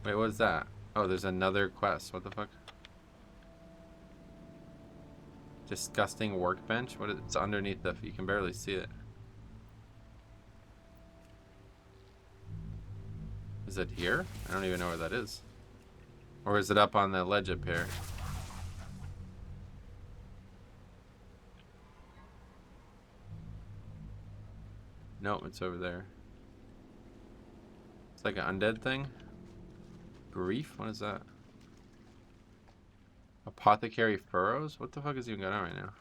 Wait, what is that? Oh, there's another quest. What the fuck? Disgusting workbench? What is it's underneath the... You can barely see it. Is it here? I don't even know where that is. Or is it up on the ledge up here? Nope, it's over there. It's like an undead thing. Grief? What is that? Apothecary Furrows? What the fuck is even going on right now?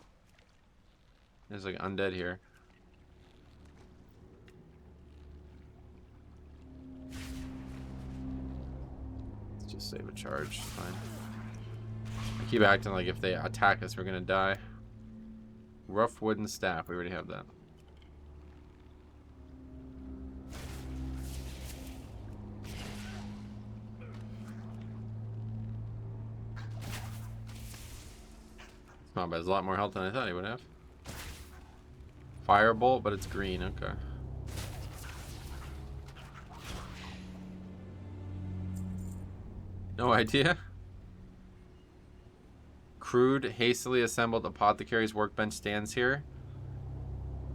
There's like undead here. Let's just save a charge. It's fine. I keep acting like if they attack us, we're gonna die. Rough wooden staff. We already have that. It's not bad. There's a lot more health than I thought he would have. Firebolt, but it's green. Okay. No idea. Crude, hastily assembled apothecary's workbench stands here,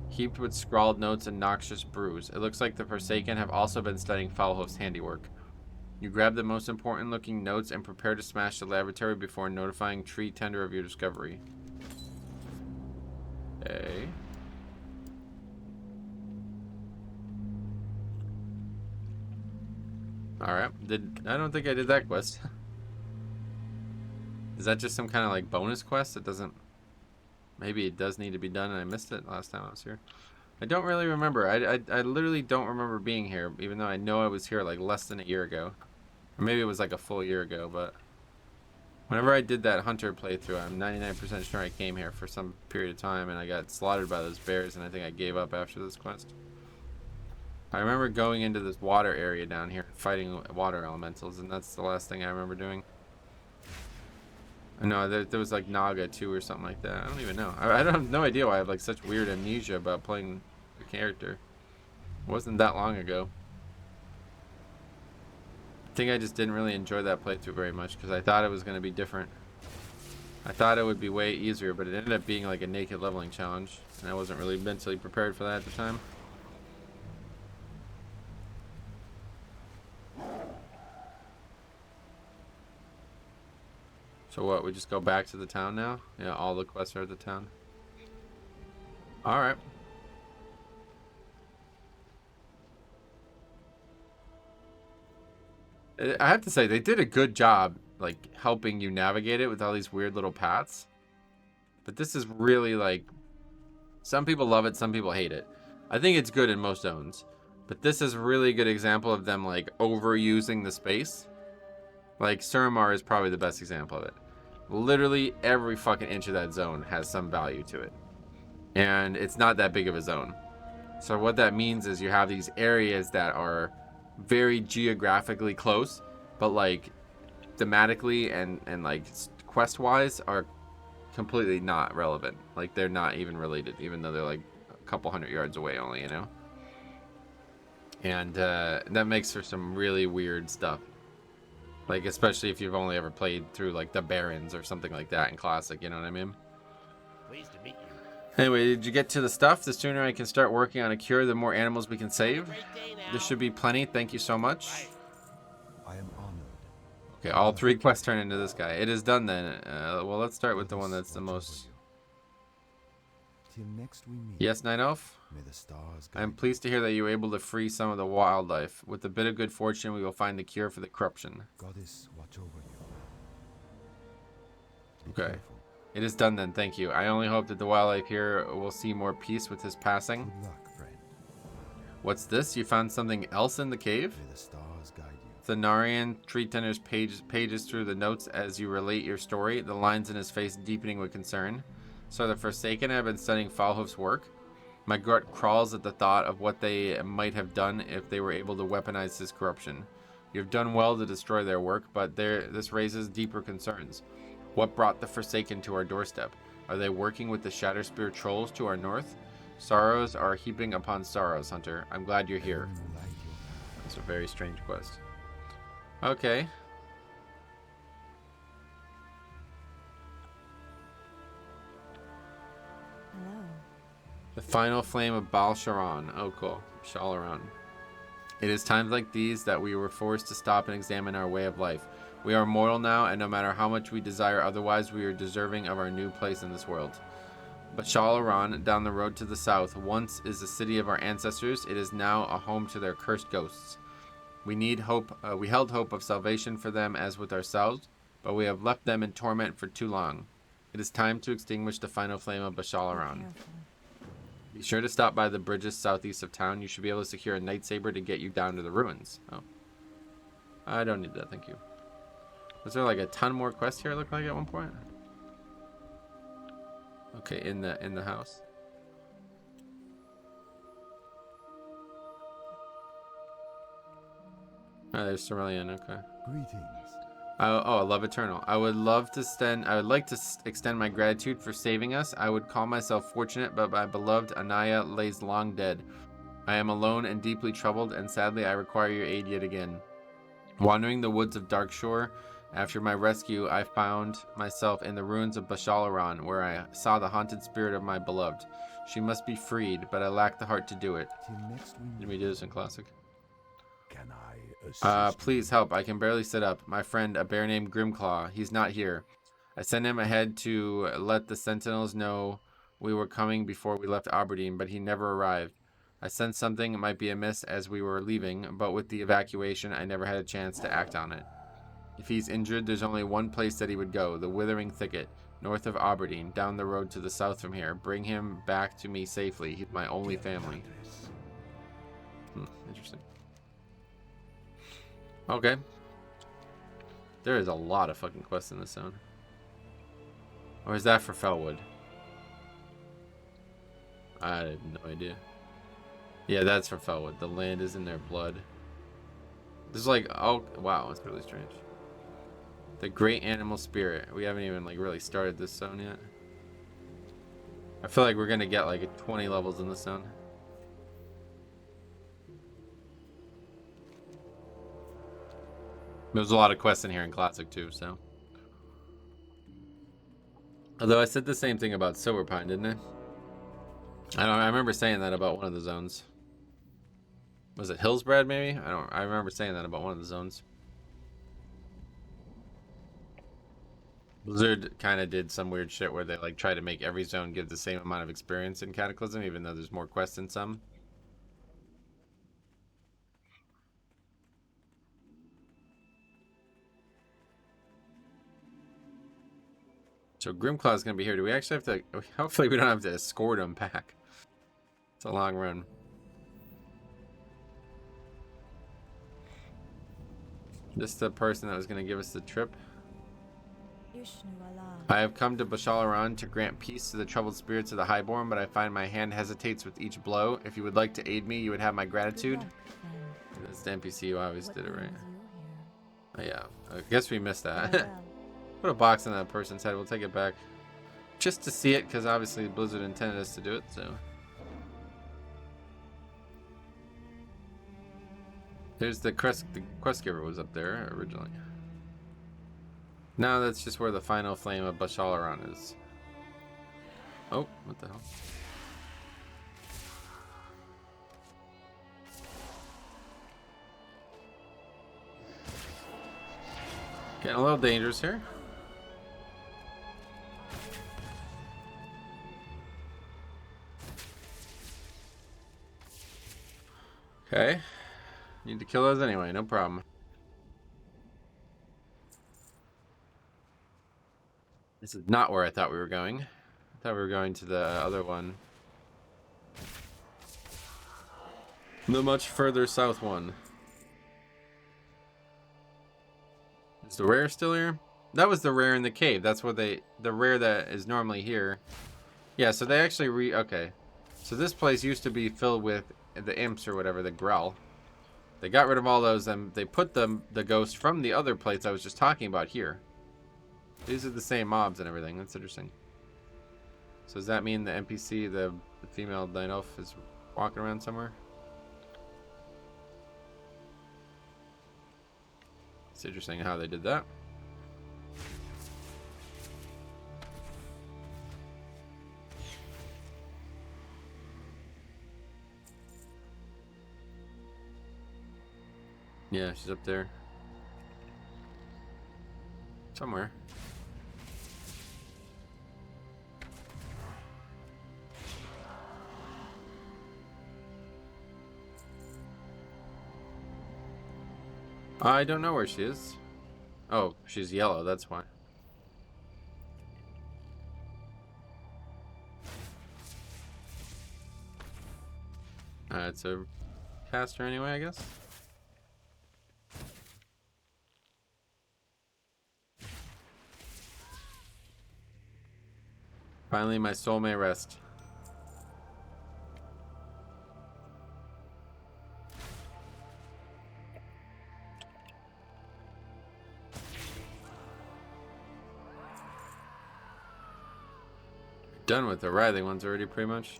heaped with scrawled notes and noxious brews. It looks like the Forsaken have also been studying Foulhoof's handiwork. You grab the most important looking notes and prepare to smash the laboratory before notifying Tree Tender of your discovery. Okay. Alright. I don't think I did that quest. Is that just some kind of like bonus quest? It doesn't... Maybe it does need to be done and I missed it last time I was here. I don't really remember. I literally don't remember being here, even though I know I was here like less than a year ago. Or maybe it was like a full year ago, but... Whenever I did that Hunter playthrough, I'm 99% sure I came here for some period of time and I got slaughtered by those bears and I think I gave up after this quest. I remember going into this water area down here and fighting water elementals, and that's the last thing I remember doing. I know there was like Naga too or something like that. I don't even know. I don't have no idea why I have like such weird amnesia about playing the character. It wasn't that long ago. I think I just didn't really enjoy that playthrough very much because I thought it was going to be different. I thought it would be way easier, but it ended up being like a naked leveling challenge, and I wasn't really mentally prepared for that at the time. So what, we just go back to the town now? Yeah, all the quests are at the town. Alright. I have to say, they did a good job, like, helping you navigate it with all these weird little paths. But this is really, like... Some people love it, some people hate it. I think it's good in most zones. But this is a really good example of them, like, overusing the space. Like, Suramar is probably the best example of it. Literally every fucking inch of that zone has some value to it. And it's not that big of a zone. So what that means is you have these areas that are very geographically close, but like thematically and like quest wise are completely not relevant. Like they're not even related, even though they're like a couple 100 yards away only, you know? And that makes for some really weird stuff. Like, especially if you've only ever played through, like, the Barrens or something like that in Classic, you know what I mean? Pleased to meet you. Anyway, did you get to the stuff? The sooner I can start working on a cure, the more animals we can save. Great day now. There should be plenty. Thank you so much. I am honored. Okay, all 3 quests turn into this guy. It is done then. Well, let's start with the one that's the most... Till next we meet. Yes, Night Elf? May the stars I am guide pleased to hear that you were able to free some of the wildlife. With a bit of good fortune, we will find the cure for the corruption. you. Goddess, watch over you. Be Okay. careful. It is done then, thank you. I only hope that the wildlife here will see more peace with his passing. Good luck, friend. What's this? You found something else in the cave? May the stars guide you. Thanarian Tree Tender's pages through the notes as you relate your story, the lines in his face deepening with concern. So the Forsaken have been studying Foulhoof's work. My gut crawls at the thought of what they might have done if they were able to weaponize his corruption. You've done well to destroy their work, but this raises deeper concerns. What brought the Forsaken to our doorstep? Are they working with the Shatterspear trolls to our north? Sorrows are heaping upon sorrows, Hunter. I'm glad you're here. Everyone will light your path. That's a very strange quest. Okay. Hello. The final flame of Baal Sharan. Oh, cool. Shalaran. It is times like these that we were forced to stop and examine our way of life. We are mortal now, and no matter how much we desire otherwise, we are deserving of our new place in this world. But Shalaran, down the road to the south, once is the city of our ancestors. It is now a home to their cursed ghosts. We need hope. We held hope of salvation for them as with ourselves, but we have left them in torment for too long. It is time to extinguish the final flame of Bashalaran. Be sure to stop by the bridges southeast of town. You should be able to secure a lightsaber to get you down to the ruins. Oh. I don't need that, thank you. Was there like a ton more quests here, it looked like, at one point? Okay, in the house. Oh, there's Cerulean, okay. Greetings. Oh, love eternal. I would like to extend my gratitude for saving us. I would call myself fortunate, but my beloved Anaya lays long dead. I am alone and deeply troubled, and sadly I require your aid yet again. Wandering the woods of Darkshore, after my rescue, I found myself in the ruins of Bashalaran, where I saw the haunted spirit of my beloved. She must be freed, but I lack the heart to do it. Till next we Did we do this in Classic? Can I assist? Please help. I can barely sit up. My friend, a bear named Grimclaw, he's not here. I sent him ahead to let the sentinels know we were coming before we left Aberdeen, but he never arrived. I sensed something might be amiss as we were leaving, but with the evacuation, I never had a chance to act on it. If he's injured, there's only one place that he would go, the Withering Thicket, north of Aberdeen, down the road to the south from here. Bring him back to me safely. He's my only family. Interesting. Okay. There is a lot of fucking quests in this zone. Or is that for Felwood? I have no idea. Yeah, that's for Felwood. The land is in their blood. This is like, oh, wow, that's really strange. The Great Animal Spirit. We haven't even like really started this zone yet. I feel like we're gonna get like 20 levels in this zone. There's a lot of quests in here in Classic too, so. Although I said the same thing about Silverpine, didn't I? I remember saying that about one of the zones. Was it Hillsbrad maybe? I remember saying that about one of the zones. Blizzard kind of did some weird shit where they like try to make every zone give the same amount of experience in Cataclysm, even though there's more quests in some. So Grimclaw's gonna be here. Do we actually have to? Hopefully we don't have to escort him back. It's a long run. Just the person that was gonna give us the trip. I have come to Bashalaran to grant peace to the troubled spirits of the Highborn, but I find my hand hesitates with each blow. If you would like to aid me, you would have my gratitude. That's the NPC who always did it right. Oh, yeah, I guess we missed that. Put a box on that person's head. We'll take it back just to see it, because obviously Blizzard intended us to do it. So there's the quest giver was up there originally. Now that's just where the final flame of Bashalaran is. Oh, what the hell? Getting a little dangerous here. Okay. Need to kill those anyway, no problem. This is not where I thought we were going. I thought we were going to the other one. The much further south one. Is the rare still here? That was the rare in the cave. That's where the rare that is normally here. Yeah, so they actually okay. So this place used to be filled with the imps or whatever, the Grell. They got rid of all those and they put the ghost from the other place I was just talking about here. These are the same mobs and everything. That's interesting. So does that mean the NPC, the female night elf, is walking around somewhere? It's interesting how they did that. Yeah, she's up there. Somewhere. I don't know where she is. Oh, she's yellow, that's why. It's a caster anyway, I guess. Finally, my soul may rest. Done with the writhing ones already, pretty much.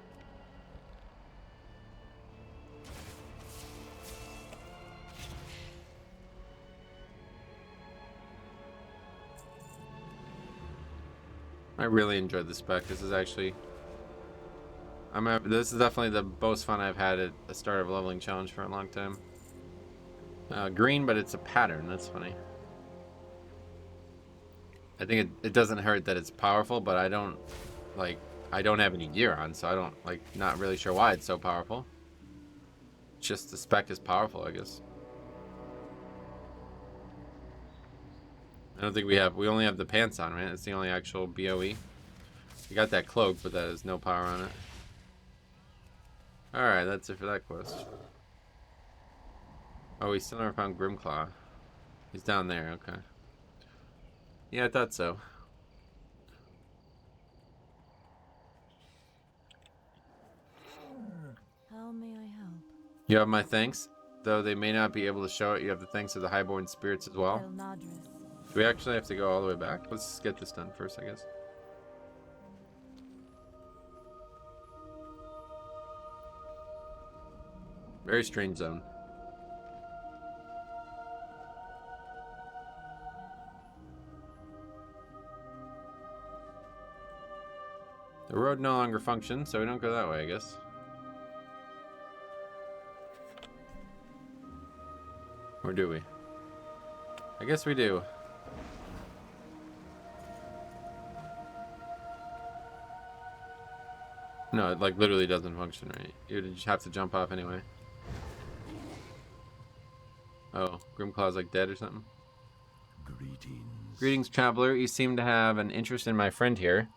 I really enjoyed the spec. This is actually, this is definitely the most fun I've had at the start of a leveling challenge for a long time. Green, but it's a pattern. That's funny. I think it doesn't hurt that it's powerful, but I don't have any gear on, so I don't not really sure why it's so powerful. Just the spec is powerful, I guess. I don't think we only have the pants on, right? It's the only actual BOE. We got that cloak, but that has no power on it. Alright, that's it for that quest. Oh, we still never found Grimclaw. He's down there, okay. Yeah, I thought so. How may I help? You have my thanks. Though they may not be able to show it, you have the thanks of the highborn spirits as well. Do we actually have to go all the way back? Let's just get this done first, I guess. Very strange zone. The road no longer functions, so we don't go that way, I guess. Or do we? I guess we do. No, it literally doesn't function right. You'd just have to jump off anyway. Oh, Grimclaw's dead or something? Greetings. Greetings, traveler. You seem to have an interest in my friend here.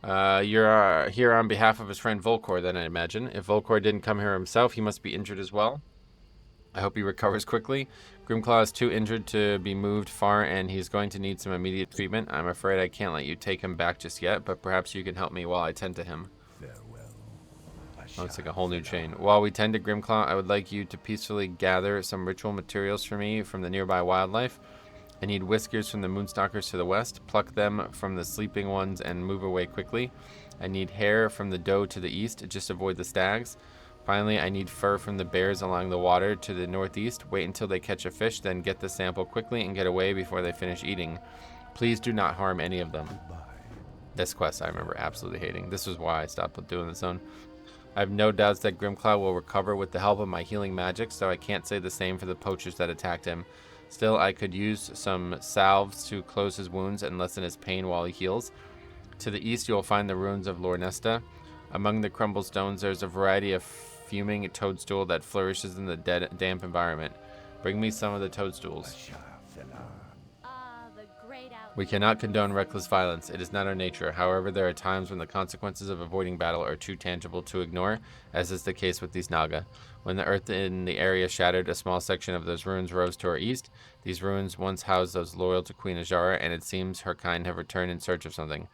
You're here on behalf of his friend Volkor, then, I imagine. If Volkor didn't come here himself, he must be injured as well. I hope he recovers quickly. Grimclaw is too injured to be moved far, and he's going to need some immediate treatment. I'm afraid I can't let you take him back just yet, but perhaps you can help me while I tend to him. Farewell. Oh, it's like a whole new chain. While we tend to Grimclaw, I would like you to peacefully gather some ritual materials for me from the nearby wildlife. I need whiskers from the moonstalkers to the west. Pluck them from the sleeping ones and move away quickly. I need hair from the doe to the east. Just avoid the stags. Finally, I need fur from the bears along the water to the northeast. Wait until they catch a fish, then get the sample quickly and get away before they finish eating. Please do not harm any of them. Goodbye. This quest I remember absolutely hating. This was why I stopped doing this zone. I have no doubts that Grimclaw will recover with the help of my healing magic, so I can't say the same for the poachers that attacked him. Still, I could use some salves to close his wounds and lessen his pain while he heals. To the east, you will find the ruins of Lornesta. Among the crumbled stones, there's a variety of fuming toadstool that flourishes in the damp environment. Bring me some of the toadstools. We cannot condone reckless violence. It is not our nature. However, there are times when the consequences of avoiding battle are too tangible to ignore, as is the case with these Naga. When the earth in the area shattered, a small section of those ruins rose to our east. These ruins once housed those loyal to Queen Ajara, and it seems her kind have returned in search of something.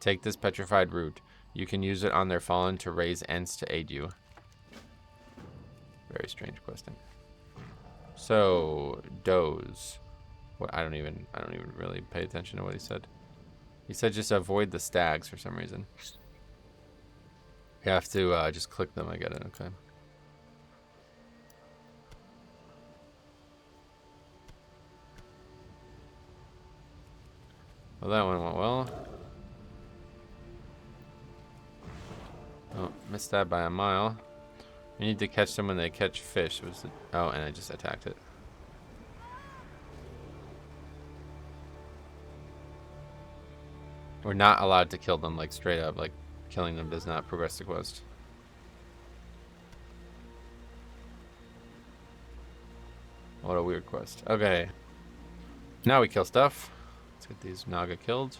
Take this petrified root. You can use it on their fallen to raise Ents to aid you. Very strange questing. So, does. What, I don't even really pay attention to what he said. He said just avoid the stags for some reason. You have to just click them. I get it. Okay. Well, that one went well. Oh, missed that by a mile. You need to catch them when they catch fish. Oh, and I just attacked it. We're not allowed to kill them, like, straight up. Like, killing them does not progress the quest. What a weird quest. Okay. Now we kill stuff. Let's get these Naga killed.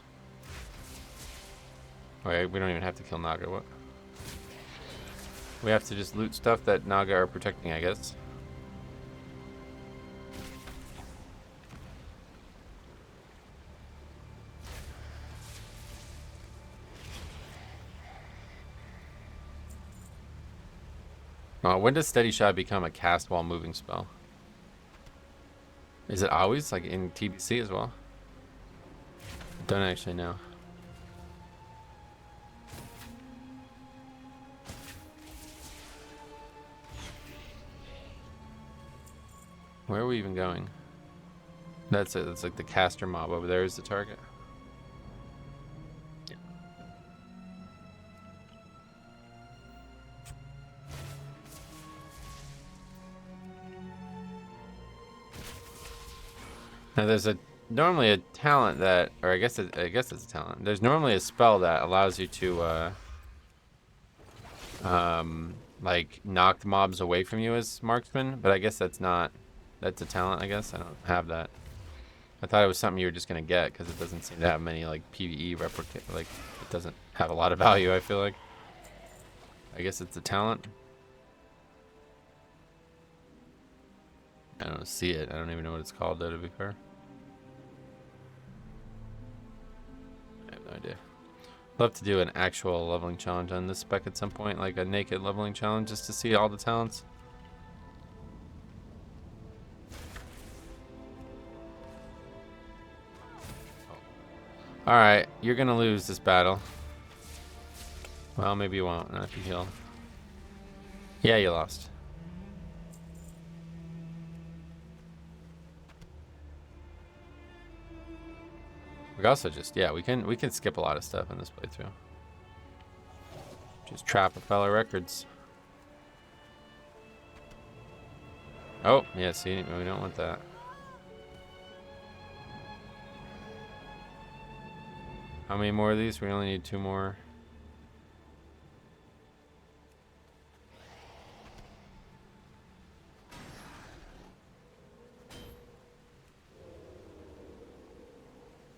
Wait, we don't even have to kill Naga. What? We have to just loot stuff that Naga are protecting, I guess. When does Steady Shot become a cast while moving spell? Is it always, like, in TBC as well? Don't actually know. Where are we even going? That's it. It's like the caster mob over there is the target. Yeah. Now there's normally a talent that, or I guess it's a talent. There's normally a spell that allows you to like knock the mobs away from you as marksman, but I guess that's a talent. I guess I don't have that. I thought it was something you were just gonna get because it doesn't seem to have many like PvE replicate. Like it doesn't have a lot of value. I feel like. I guess it's a talent. I don't see it. I don't even know what it's called though, to be fair. I have no idea. Love to do an actual leveling challenge on this spec at some point, like a naked leveling challenge, just to see all the talents. Alright, you're gonna lose this battle. Well, maybe you won't, not if you heal. Yeah, you lost. We also just, yeah, we can skip a lot of stuff in this playthrough. Just trap a fellow records. Oh, yeah, see, we don't want that. How many more of these? We only need 2 more.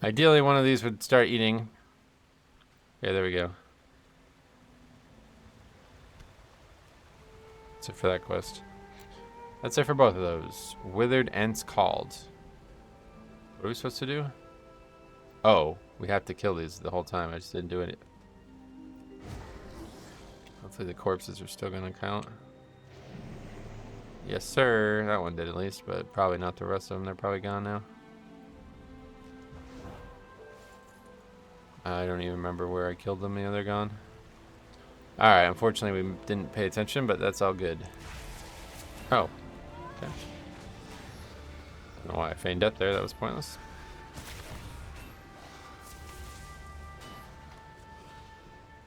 Ideally, one of these would start eating. Okay, there we go. That's it for that quest. That's it for both of those. Withered Ents Called. What are we supposed to do? Oh, we have to kill these the whole time. I just didn't do it. Hopefully the corpses are still going to count. Yes, sir. That one did at least, but probably not the rest of them. They're probably gone now. I don't even remember where I killed them. Yeah, they're gone. Alright, unfortunately we didn't pay attention, but that's all good. Oh. Okay. I don't know why I feigned death there. That was pointless.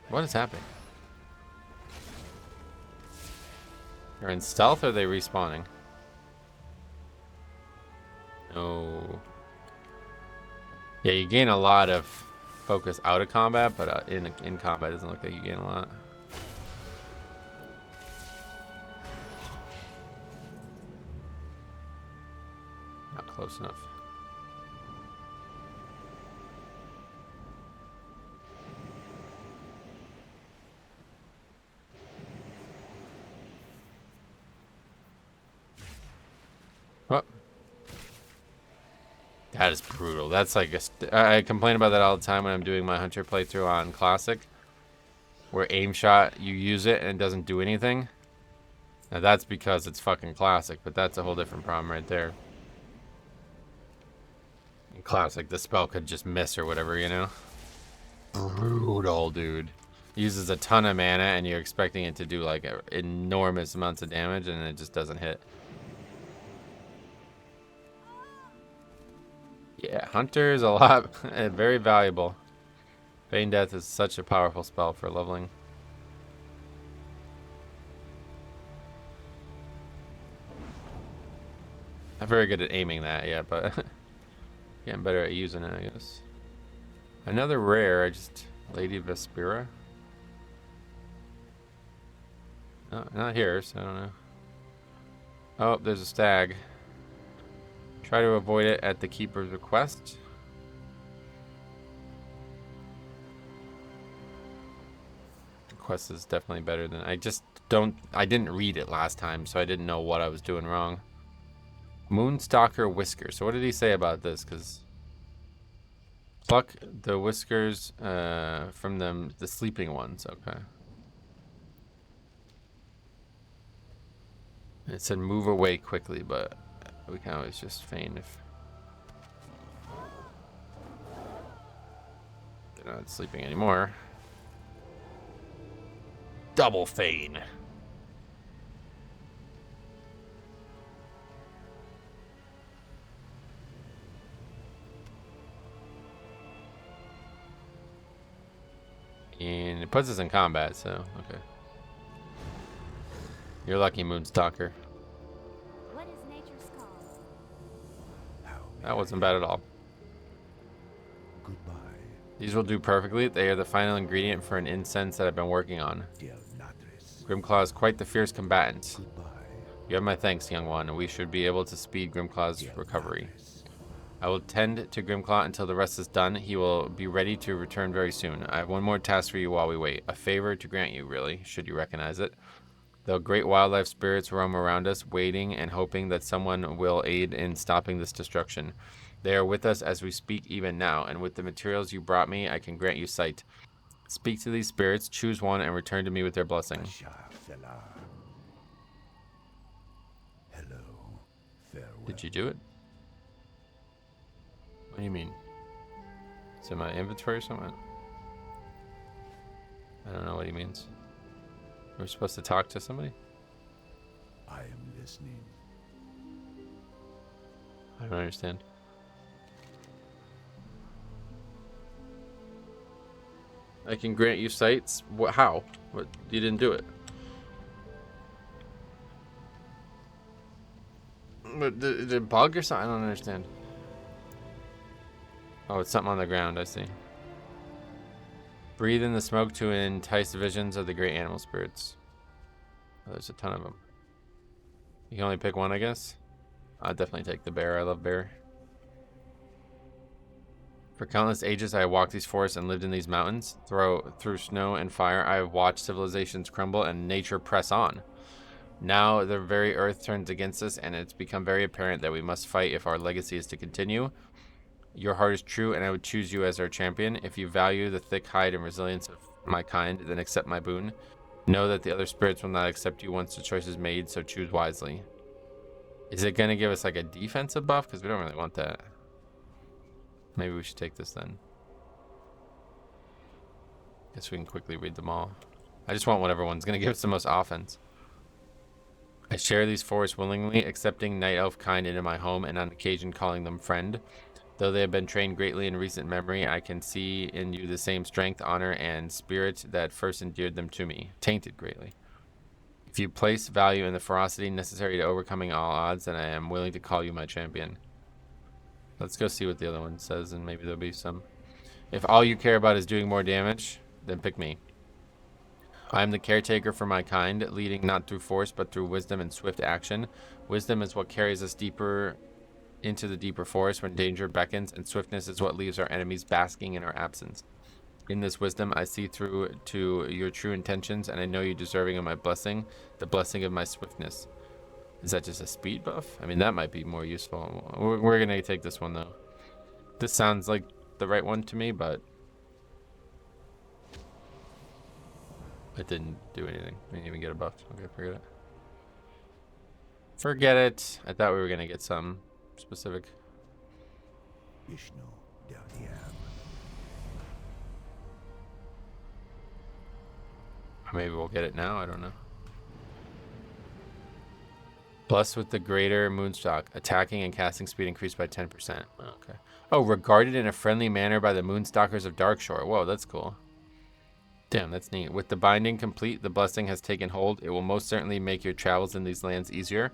What is happening? They're in stealth, or are they respawning? No. Yeah, you gain a lot of focus out of combat, but in combat it doesn't look like you gain a lot. Not close enough. Oh. That is brutal. That's like I complain about that all the time when I'm doing my Hunter playthrough on Classic, where aim shot, you use it and it doesn't do anything. Now that's because it's fucking Classic, but that's a whole different problem right there. In Classic, the spell could just miss or whatever, you know? Brutal, dude. Uses a ton of mana and you're expecting it to do like enormous amounts of damage and it just doesn't hit. Yeah, Hunter is a lot, very valuable. Feign Death is such a powerful spell for leveling. Not very good at aiming that yet, but getting better at using it, I guess. Another rare, Lady Vespera. No, not here, so I don't know. Oh, there's a stag. Try to avoid it at the keeper's request. The quest is definitely better than... I didn't read it last time, so I didn't know what I was doing wrong. Moonstalker Whiskers. So what did he say about this? Because... Pluck the whiskers from them, the sleeping ones. Okay. It said move away quickly, but we can always just feign if they're not sleeping anymore. Double feign. And it puts us in combat, so okay. You're lucky, Moonstalker. What is nature's call? That wasn't bad at all. Goodbye, These will do perfectly. They are the final ingredient for an incense that I've been working on. dear Natris. Grimclaw is quite the fierce combatant. Goodbye, You have my thanks, young one, and we should be able to speed Grimclaw's dear recovery. Natris. I will tend to Grimclaw until the rest is done. He will be ready to return very soon. I have one more task for you while we wait. A favor to grant you, really, should you recognize it. The great wildlife spirits roam around us, waiting and hoping that someone will aid in stopping this destruction. They are with us as we speak even now, and with the materials you brought me, I can grant you sight. Speak to these spirits, choose one, and return to me with their blessing. Asha Fela. Hello, farewell. Did you do it? What do you mean? It's in my inventory or something? I don't know what he means. We're supposed to talk to somebody? I am listening. I don't understand. I can grant you sights? What? How? What? You didn't do it. But did it bug or something? I don't understand. Oh, it's something on the ground, I see. Breathe in the smoke to entice visions of the great animal spirits. Oh, there's a ton of them. You can only pick one, I guess. I'll definitely take the bear. I love bear. For countless ages, I have walked these forests and lived in these mountains. Through snow and fire, I have watched civilizations crumble and nature press on. Now, the very earth turns against us, and it's become very apparent that we must fight if our legacy is to continue. Your heart is true, and I would choose you as our champion. If you value the thick hide and resilience of my kind, then accept my boon. Know that the other spirits will not accept you once the choice is made, so choose wisely. Is it going to give us like a defensive buff? Because we don't really want that. Maybe we should take this then. Guess we can quickly read them all. I just want whatever one's going to give us the most offense. I share these forests willingly, accepting night elf kind into my home and on occasion calling them friend. Though they have been trained greatly in recent memory, I can see in you the same strength, honor, and spirit that first endeared them to me, tainted greatly. If you place value in the ferocity necessary to overcoming all odds, then I am willing to call you my champion. Let's go see what the other one says, and maybe there'll be some. If all you care about is doing more damage, then pick me. I am the caretaker for my kind, leading not through force, but through wisdom and swift action. Wisdom is what carries us deeper into the deeper forest when danger beckons, and swiftness is what leaves our enemies basking in our absence. In this wisdom, I see through to your true intentions, and I know you deserving of my blessing, the blessing of my swiftness. Is that just a speed buff? I mean, that might be more useful. We're going to take this one, though. This sounds like the right one to me, but it didn't do anything. We didn't even get a buff. Okay, forget it. Forget it. I thought we were going to get some specific. Vishnu Dhyam. Maybe we'll get it now. I don't know. Blessed with the greater moonstalk, attacking and casting speed increased by 10%. Okay. Oh, regarded in a friendly manner by the moonstalkers of Darkshore. Whoa, that's cool. Damn, that's neat. With the binding complete, the blessing has taken hold. It will most certainly make your travels in these lands easier.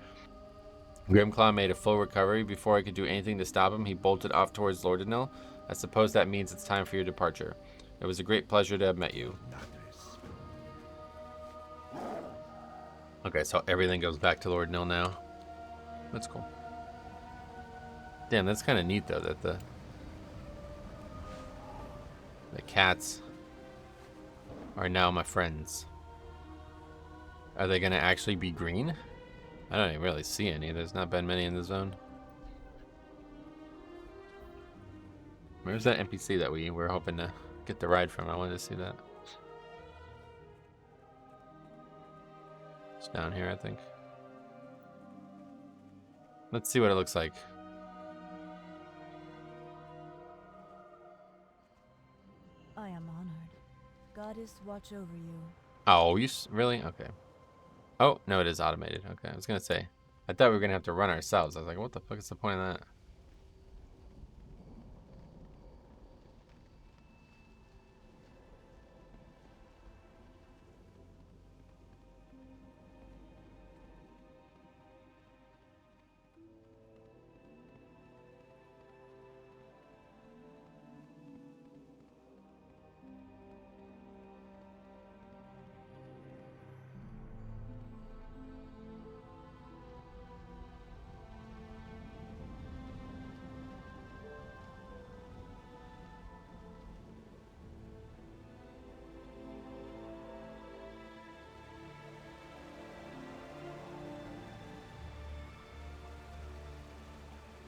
Grimclaw made a full recovery. Before I could do anything to stop him, he bolted off towards Lordanil. I suppose that means it's time for your departure. It was a great pleasure to have met you. Nadris. Okay, so everything goes back to Lordanil now. That's cool. Damn, that's kind of neat though that the cats are now my friends. Are they gonna actually be green? I don't even really see any. There's not been many in the zone. Where's that NPC that we were hoping to get the ride from? I wanted to see that. It's down here, I think. Let's see what it looks like. I am honored. Goddess, watch over you. Oh, really? Okay. Oh, no, it is automated. Okay, I was gonna say. I thought we were gonna have to run ourselves. I was like, what the fuck is the point of that?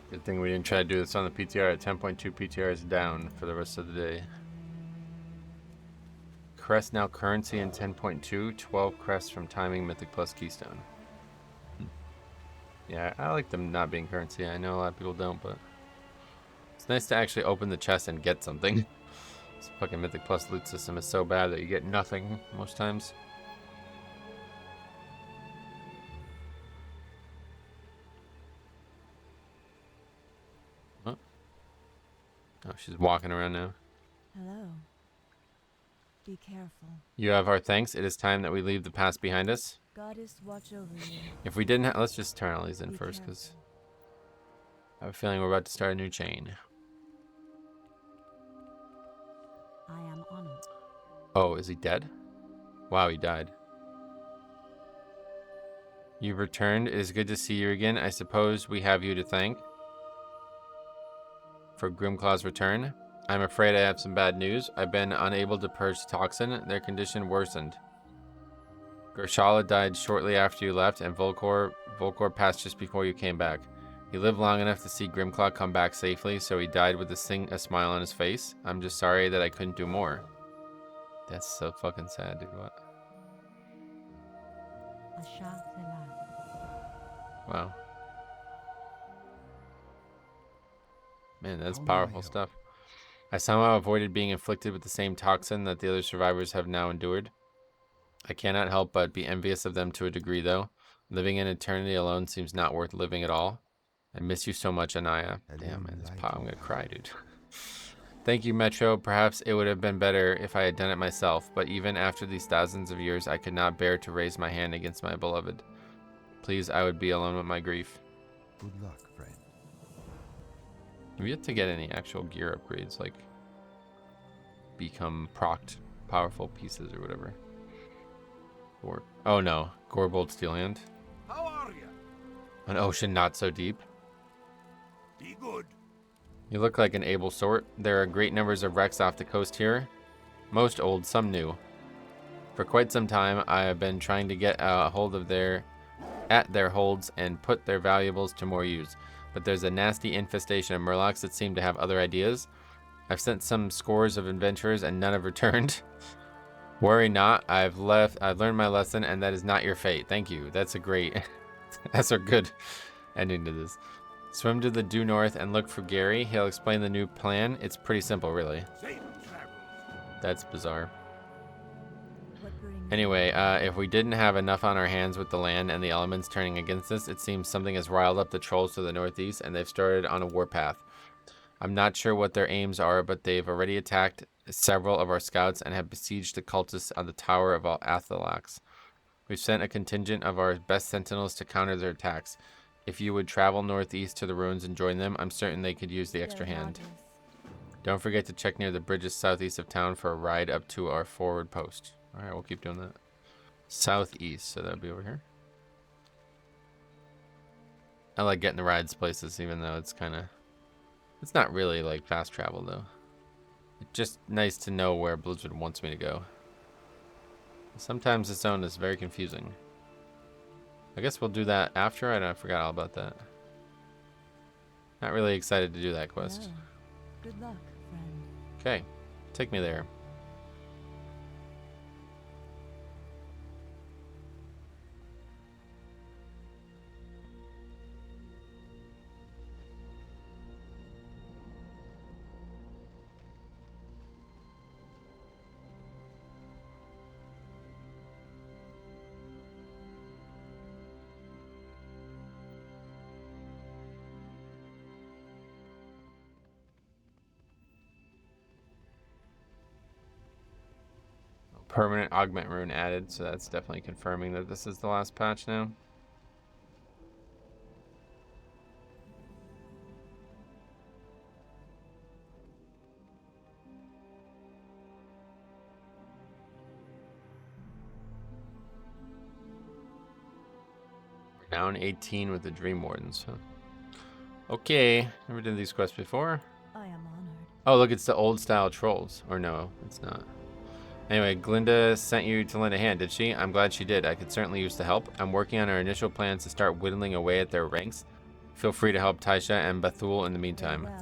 Good thing we didn't try to do this on the PTR. At 10.2 PTR is down for the rest of the day. Crest now currency in 10.2. 12 crests from timing Mythic plus Keystone. Yeah, I like them not being currency. I know a lot of people don't, but it's nice to actually open the chest and get something. This fucking Mythic plus loot system is so bad that you get nothing most times. Oh, she's walking around now. Hello. Be careful. You have our thanks. It is time that we leave the past behind us. Goddess, watch over you. If we didn't let's just turn all these in Be first, because careful. I have a feeling we're about to start a new chain. I am honored. Oh, is he dead? Wow, he died. You've returned. It is good to see you again. I suppose we have you to thank for Grimclaw's return. I'm afraid I have some bad news. I've been unable to purge the toxin. Their condition worsened. Gershala died shortly after you left, and Volkor passed just before you came back. He lived long enough to see Grimclaw come back safely, so he died with a smile on his face. I'm just sorry that I couldn't do more. That's so fucking sad, dude. What? Asha Selah. Wow. Man, that's How may I powerful help? stuff. I somehow avoided being inflicted with the same toxin that the other survivors have now endured. I cannot help but be envious of them to a degree, though. Living in eternity alone seems not worth living at all. I miss you so much, Anaya. Damn, man, I'm gonna cry, dude. Thank you, Metro. Perhaps it would have been better if I had done it myself, but even after these thousands of years, I could not bear to raise my hand against my beloved. Please, I would be alone with my grief. Good luck, friend. Have yet to get any actual gear upgrades, like become procced powerful pieces or whatever. Or oh no, Gorebold Steelhand. How are you? An ocean not so deep. Be good. You look like an able sort. There are great numbers of wrecks off the coast here. Most old, some new. For quite some time, I have been trying to get a hold of their holds and put their valuables to more use. But there's a nasty infestation of murlocs that seem to have other ideas. I've sent some scores of adventurers and none have returned. Worry not, I've learned my lesson, and that is not your fate. Thank you. That's a great, that's a good ending to this. Swim to the due north and look for Gary. He'll explain the new plan. It's pretty simple, really. Safe travels. That's bizarre. What brings Anyway, if we didn't have enough on our hands with the land and the elements turning against us, it seems something has riled up the trolls to the northeast, and they've started on a warpath. I'm not sure what their aims are, but they've already attacked several of our scouts and have besieged the cultists on the Tower of Athalax. We've sent a contingent of our best sentinels to counter their attacks. if you would travel northeast to the ruins and join them, I'm certain they could use the extra hand. Don't forget to check near the bridges southeast of town for a ride up to our forward post. Alright, we'll keep doing that. Southeast, so that would be over here. I like getting the rides places, even though it's kind of... It's not really like fast travel, though. It's just nice to know where Blizzard wants me to go. Sometimes the zone is very confusing. I guess we'll do that after. I forgot all about that. Not really excited to do that quest. Well, good luck, friend. Okay, take me there. Permanent augment rune added, so that's definitely confirming that this is the last patch now. Down 18 with the Dream Wardens. Huh? Okay, never did these quests before. I am honored. Oh, look, it's the old style trolls. Or no, it's not. Anyway, Glinda sent you to lend a hand, did she? I'm glad she did. I could certainly use the help. I'm working on our initial plans to start whittling away at their ranks. Feel free to help Taisha and Bethul in the meantime. Well,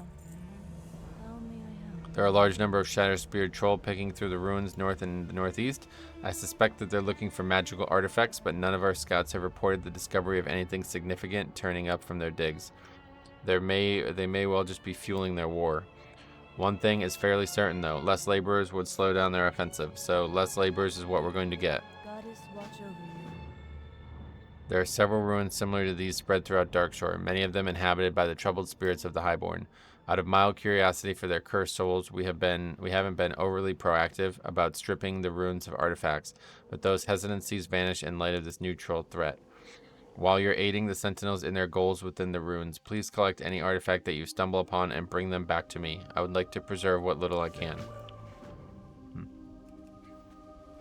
how may I help? There are a large number of shadow-speared troll picking through the ruins north and the northeast. I suspect that they're looking for magical artifacts, but none of our scouts have reported the discovery of anything significant turning up from their digs. They may well just be fueling their war. One thing is fairly certain, though. Less laborers would slow down their offensive, so less laborers is what we're going to get. Goddess watch over you. There are several ruins similar to these spread throughout Darkshore, many of them inhabited by the troubled spirits of the Highborn. Out of mild curiosity for their cursed souls, we haven't been overly proactive about stripping the ruins of artifacts, but those hesitancies vanish in light of this new troll threat. While you're aiding the Sentinels in their goals within the ruins, please collect any artifact that you stumble upon and bring them back to me. I would like to preserve what little I can.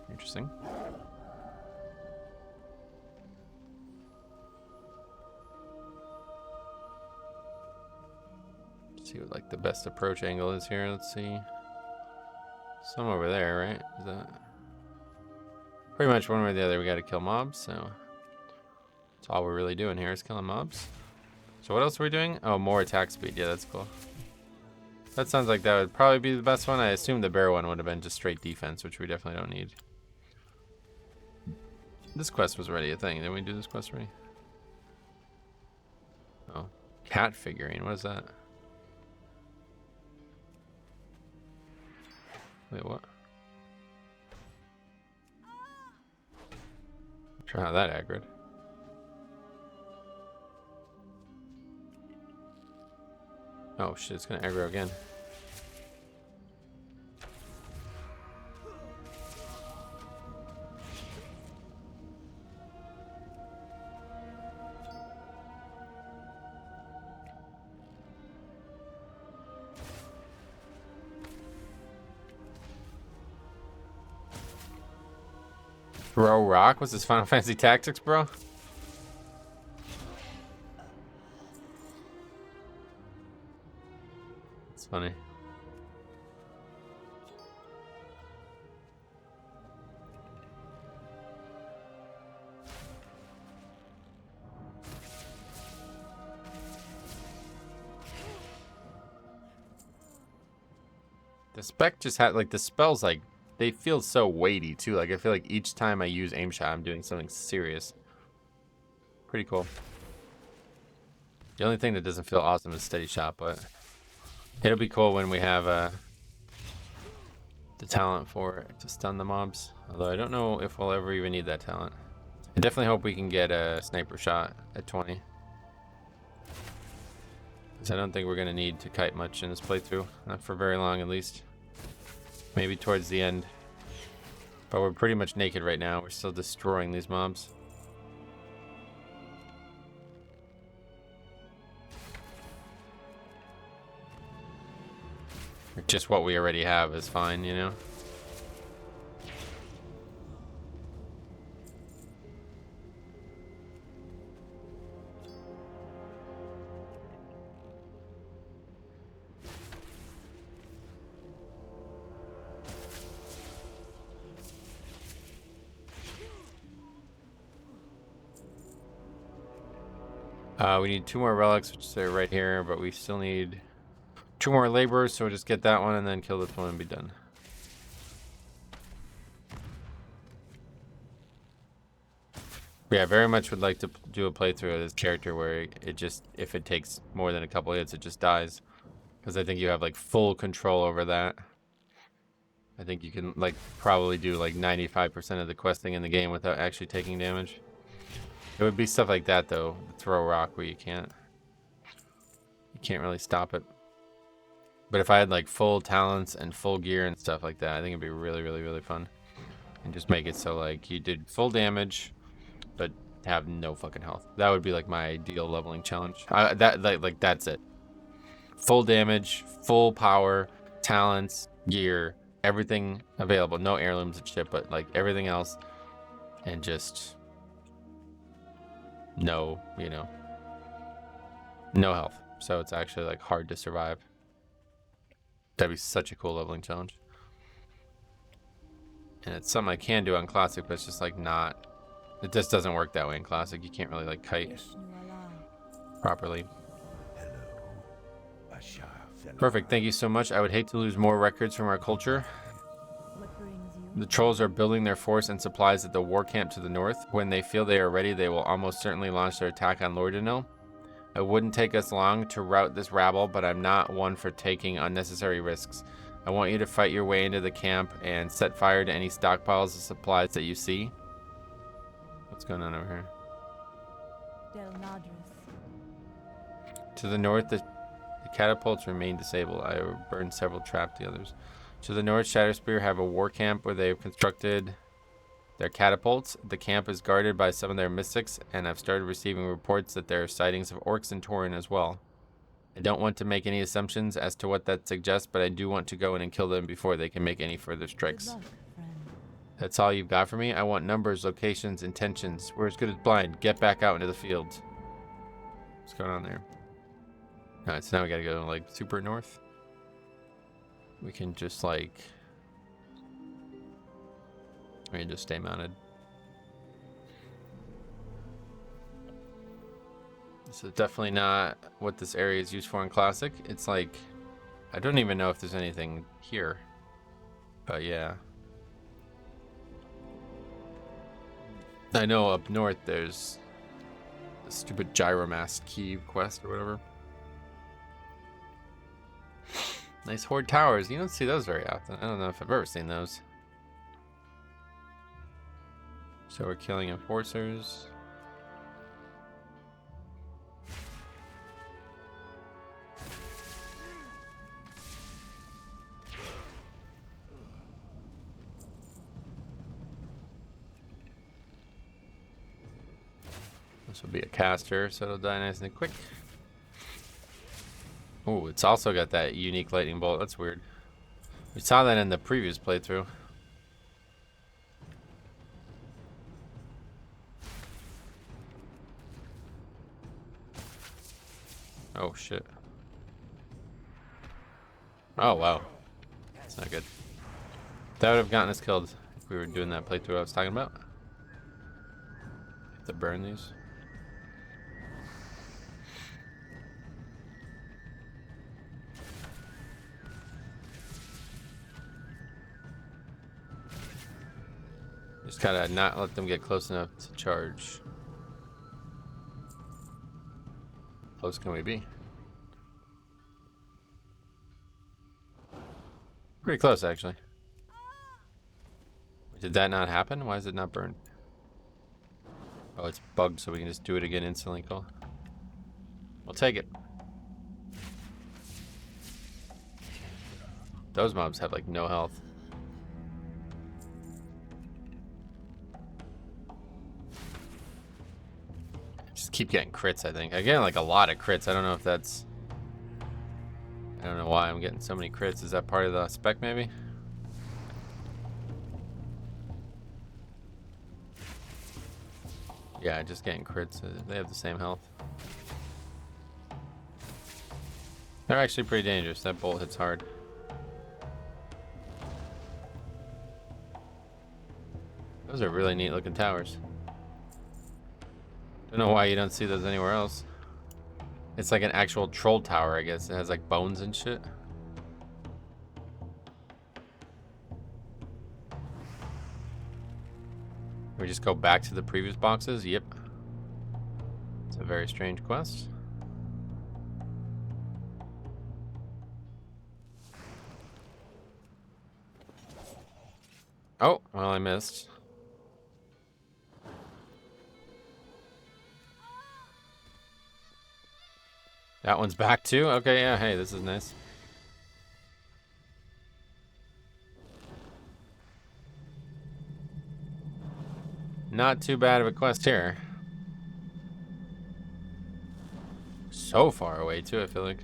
Interesting. Let's see what like the best approach angle is here. Let's see. Some over there, right? Is that pretty much one way or the other? We got to kill mobs, so. That's all we're really doing here is killing mobs. So what else are we doing? Oh, more attack speed. Yeah, that's cool. That sounds like that would probably be the best one. I assume the bear one would have been just straight defense, which we definitely don't need. This quest was already a thing. Didn't we do this quest already? Oh, cat figurine. What is that? Wait, what? Not sure how that aggroed. Oh shit, it's gonna aggro again. Throw rock? What's this, Final Fantasy Tactics, bro? It's funny. The spec just had, like, the spells, like, they feel so weighty, too. Like, I feel like each time I use aim shot, I'm doing something serious. Pretty cool. The only thing that doesn't feel awesome is steady shot, but it'll be cool when we have the talent for it to stun the mobs. Although I don't know if we'll ever even need that talent. I definitely hope we can get a sniper shot at 20. Because I don't think we're going to need to kite much in this playthrough. Not for very long, at least. Maybe towards the end. But we're pretty much naked right now. We're still destroying these mobs. Just what we already have is fine, you know? We need 2 more relics, which are right here, but we still need 2 more laborers, so we'll just get that one and then kill this one and be done. But yeah, very much would like to do a playthrough of this character where it just, if it takes more than a couple hits, it just dies. Because I think you have like full control over that. I think you can like probably do like 95% of the questing in the game without actually taking damage. It would be stuff like that though, throw rock where you can't really stop it. But if I had like full talents and full gear and stuff like that, I think it'd be really, really, really fun. And just make it so like you did full damage, but have no fucking health. That would be like my ideal leveling challenge. That's it. Full damage, full power, talents, gear, everything available. No heirlooms and shit, but like everything else, and just no, you know, no health. So it's actually like hard to survive. That'd be such a cool leveling challenge. And it's something I can do on Classic, but it's just like not, it just doesn't work that way in Classic. You can't really like kite properly. Perfect, thank you so much. I would hate to lose more records from our culture. What brings you? The trolls are building their force and supplies at the war camp to the north. When they feel they are ready, they will almost certainly launch their attack on Lordanil. It wouldn't take us long to rout this rabble, but I'm not one for taking unnecessary risks. I want you to fight your way into the camp and set fire to any stockpiles of supplies that you see. What's going on over here? Del Nadris. To the north, the catapults remain disabled. I burned several, trapped the others. To the north, Shatterspear have a war camp where they've constructed their catapults. The camp is guarded by some of their mystics, and I've started receiving reports that there are sightings of orcs in Torin as well. I don't want to make any assumptions as to what that suggests, but I do want to go in and kill them before they can make any further strikes. Good luck, friend. That's all you've got for me? I want numbers, locations, intentions. We're as good as blind. Get back out into the field. What's going on there? Alright, so now we gotta go like super north. We can just like... We can just stay mounted. This is definitely not what this area is used for in Classic. It's like... I don't even know if there's anything here. But yeah. I know up north there's the stupid Gyromast key quest or whatever. Nice Horde towers. You don't see those very often. I don't know if I've ever seen those. So we're killing enforcers. This will be a caster, so it'll die nice and quick. Oh, it's also got that unique lightning bolt. That's weird. We saw that in the previous playthrough. Oh, shit. Oh, wow. That's not good. That would have gotten us killed if we were doing that playthrough I was talking about. Have to burn these. Just gotta not let them get close enough to charge. How close can we be? Pretty close, actually. Did that not happen? Why is it not burned? Oh, it's bugged, so we can just do it again instantly. Cool. We'll take it. Those mobs have like no health. Just keep getting crits, I think. I get like a lot of crits. I don't know if that's I don't know why I'm getting so many crits. Is that part of the spec maybe? Yeah, just getting crits. They have the same health. They're actually pretty dangerous. That bolt hits hard. Those are really neat looking towers. Don't know why you don't see those anywhere else. It's like an actual troll tower, I guess. It has like bones and shit. We just go back to the previous boxes? Yep. It's a very strange quest. Oh, well, I missed. That one's back too? Okay, yeah, hey, this is nice. Not too bad of a quest here. So far away too, I feel like.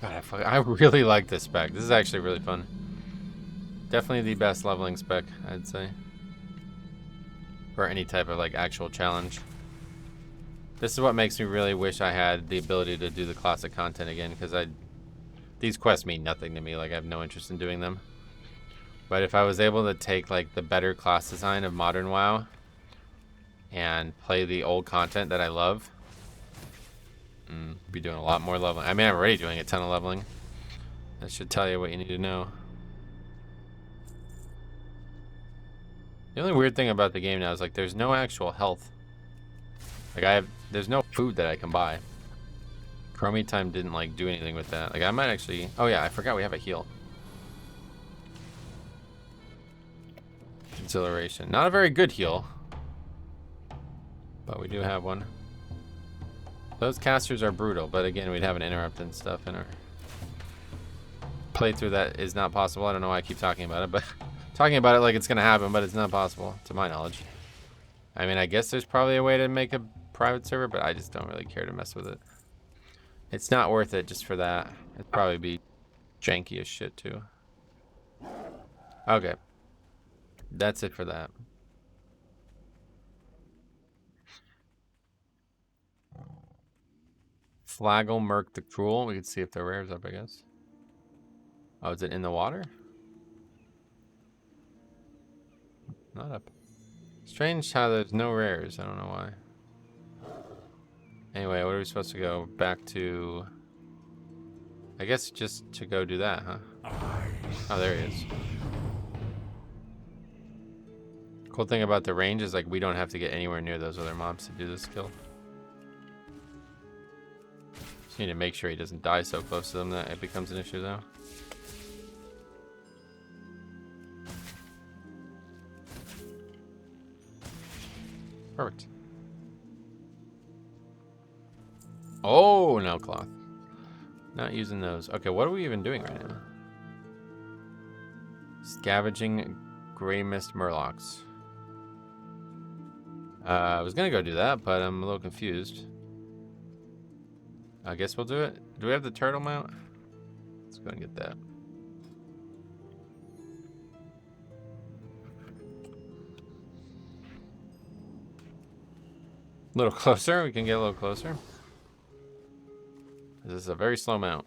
God, I really like this spec. This is actually really fun. Definitely the best leveling spec, I'd say. For any type of like actual challenge. This is what makes me really wish I had the ability to do the classic content again, because these quests mean nothing to me. Like, I have no interest in doing them. But if I was able to take like the better class design of modern WoW and play the old content that I love, be doing a lot more leveling. I mean, I'm already doing a ton of leveling. That should tell you what you need to know. The only weird thing about the game now is like there's no actual health. Like there's no food that I can buy. Chromie Time didn't like do anything with that. Like I might actually, oh yeah, I forgot we have a heal. Exhilaration. Not a very good heal, but we do have one. Those casters are brutal, but again, we'd have an interrupt and stuff in our playthrough that is not possible. I don't know why I keep talking about it, but talking about it like it's gonna happen, but it's not possible, to my knowledge. I mean, I guess there's probably a way to make a private server, but I just don't really care to mess with it. It's not worth it just for that. It'd probably be janky as shit, too. Okay. That's it for that. Flagel Merc the Cruel. We can see if the rare's up, I guess. Oh, is it in the water? Not up. Strange how there's no rares. I don't know why. Anyway, what are we supposed to go? Back to... I guess just to go do that, huh? Oh, there he is. Cool thing about the range is like we don't have to get anywhere near those other mobs to do this kill. Just need to make sure he doesn't die so close to them that it becomes an issue though. Perfect. Oh, no cloth. Not using those. Okay, what are we even doing right now? Scavenging Grey Mist Murlocs. I was gonna go do that, but I'm a little confused. I guess we'll do it. Do we have the turtle mount? Let's go and get that. A little closer. We can get a little closer. This is a very slow mount.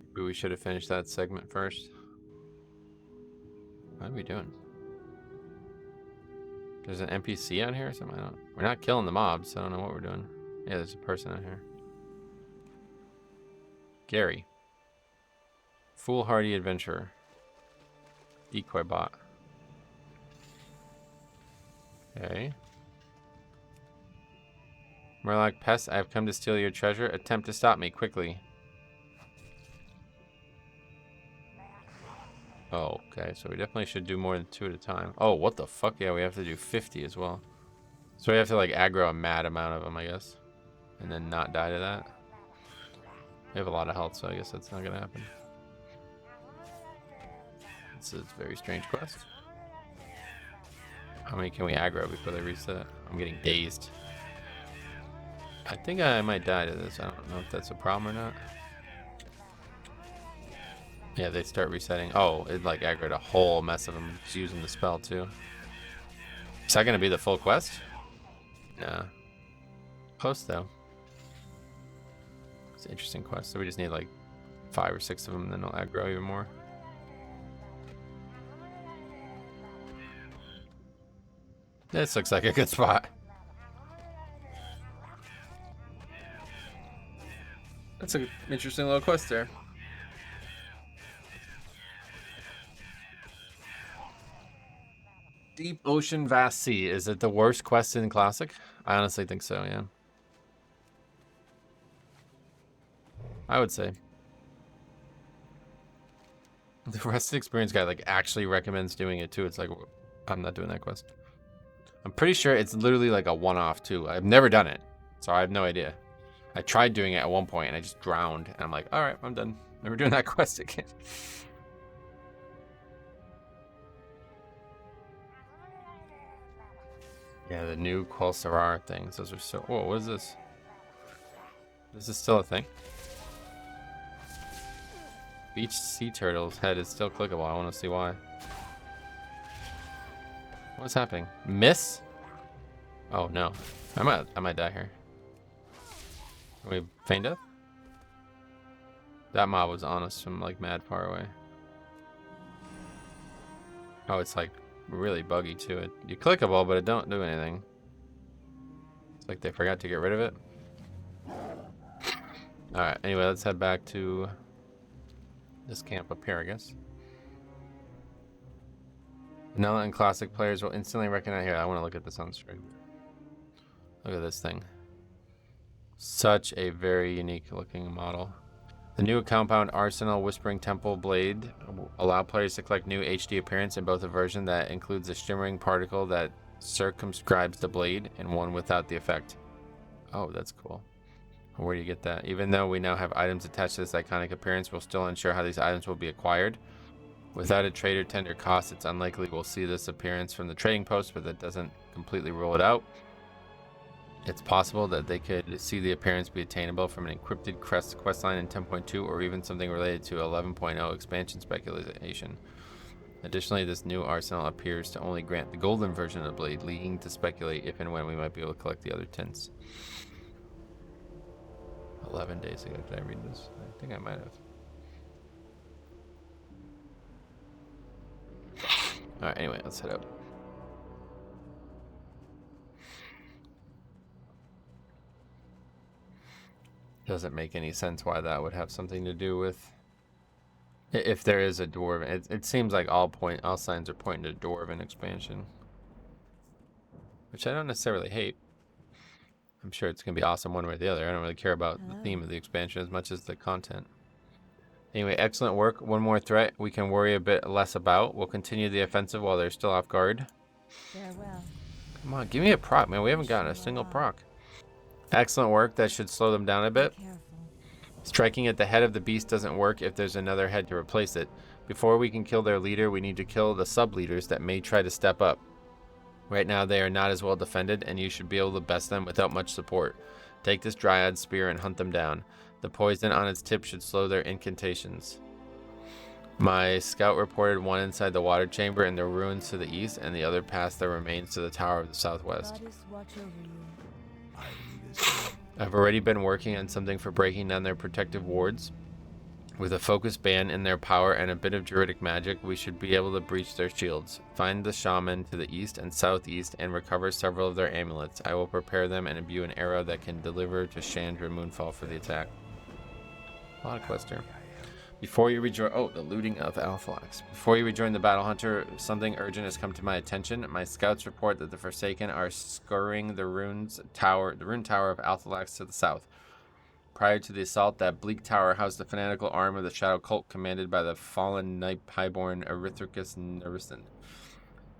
Maybe we should have finished that segment first. What are we doing? There's an NPC out here or something? We're not killing the mobs, so I don't know what we're doing. Yeah, there's a person out here. Gary. Foolhardy adventurer. Decoy bot. Okay. Murloc pest, I have come to steal your treasure. Attempt to stop me quickly. Oh, okay. So we definitely should do more than 2 at a time. Oh, what the fuck? Yeah, we have to do 50 as well. So we have to like aggro a mad amount of them, I guess. And then not die to that. We have a lot of health, so I guess that's not gonna happen. This is a very strange quest. How many can we aggro before they reset? I'm getting dazed. I think I might die to this. I don't know if that's a problem or not. Yeah, they start resetting. Oh, it like aggroed a whole mess of them just using the spell too. Is that gonna be the full quest? Nah. Close though. It's an interesting quest. So we just need like 5 or 6 of them, then they'll aggro even more. This looks like a good spot. That's an interesting little quest there. Deep Ocean Vast Sea. Is it the worst quest in Classic? I honestly think so, yeah. I would say. The Rusted Experience guy like actually recommends doing it too. It's like, I'm not doing that quest. I'm pretty sure it's literally like a one-off too. I've never done it, so I have no idea. I tried doing it at one point and I just drowned. And I'm like, all right, I'm done. Never doing that quest again. Yeah, the new Qualsarar things. Those are so... Whoa, what is this? This is still a thing? Beach sea turtle's head is still clickable. I want to see why. What's happening? Miss? Oh no. I might die here. Can we feign death? That mob was on us from like mad far away. Oh, it's like really buggy too. You clickable, but it don't do anything. It's like they forgot to get rid of it. Alright, anyway, let's head back to this camp up here, I guess. Vanilla and Classic players will instantly recognize... Here, I want to look at this on stream. Look at this thing. Such a very unique looking model. The new Compound Arsenal Whispering Temple Blade allow players to collect new HD appearance in both a version that includes a shimmering particle that circumscribes the blade and one without the effect. Oh, that's cool. Where do you get that? Even though we now have items attached to this iconic appearance, we'll still ensure how these items will be acquired. Without a trade or tender cost, it's unlikely we'll see this appearance from the trading post, but that doesn't completely rule it out. It's possible that they could see the appearance be attainable from an encrypted questline in 10.2 or even something related to 11.0 expansion speculation. Additionally, this new arsenal appears to only grant the golden version of the blade, leading to speculate if and when we might be able to collect the other tints. 11 days ago, did I read this? I think I might have. Alright, anyway, let's head up. Doesn't make any sense why that would have something to do with... If there is a dwarven... It seems like all signs are pointing to dwarven expansion. Which I don't necessarily hate. I'm sure it's going to be awesome one way or the other. I don't really care about the theme of the expansion as much as the content. Anyway, excellent work. One more threat we can worry a bit less about. We'll continue the offensive while they're still off guard. Farewell. Come on, give me a proc, man. We haven't gotten a single proc. Excellent work. That should slow them down a bit. Careful. Striking at the head of the beast doesn't work if there's another head to replace it. Before we can kill their leader, we need to kill the sub-leaders that may try to step up. Right now, they are not as well defended, and you should be able to best them without much support. Take this dryad spear and hunt them down. The poison on its tip should slow their incantations. My scout reported one inside the water chamber in the ruins to the east, and the other past their remains to the tower of the southwest. Goddess watch over you. I need this. I've already been working on something for breaking down their protective wards. With a focused ban in their power and a bit of druidic magic, we should be able to breach their shields. Find the shaman to the east and southeast and recover several of their amulets. I will prepare them and imbue an arrow that can deliver to Chandra Moonfall for the attack. A lot of quests here. Before you rejoin... Oh, the looting of Alphalax. Before you rejoin the Battle Hunter, something urgent has come to my attention. My scouts report that the Forsaken are scouring the rune tower of Alphalax to the south. Prior to the assault, that bleak tower housed the fanatical arm of the shadow cult commanded by the fallen knight highborn Erythricus Nerison.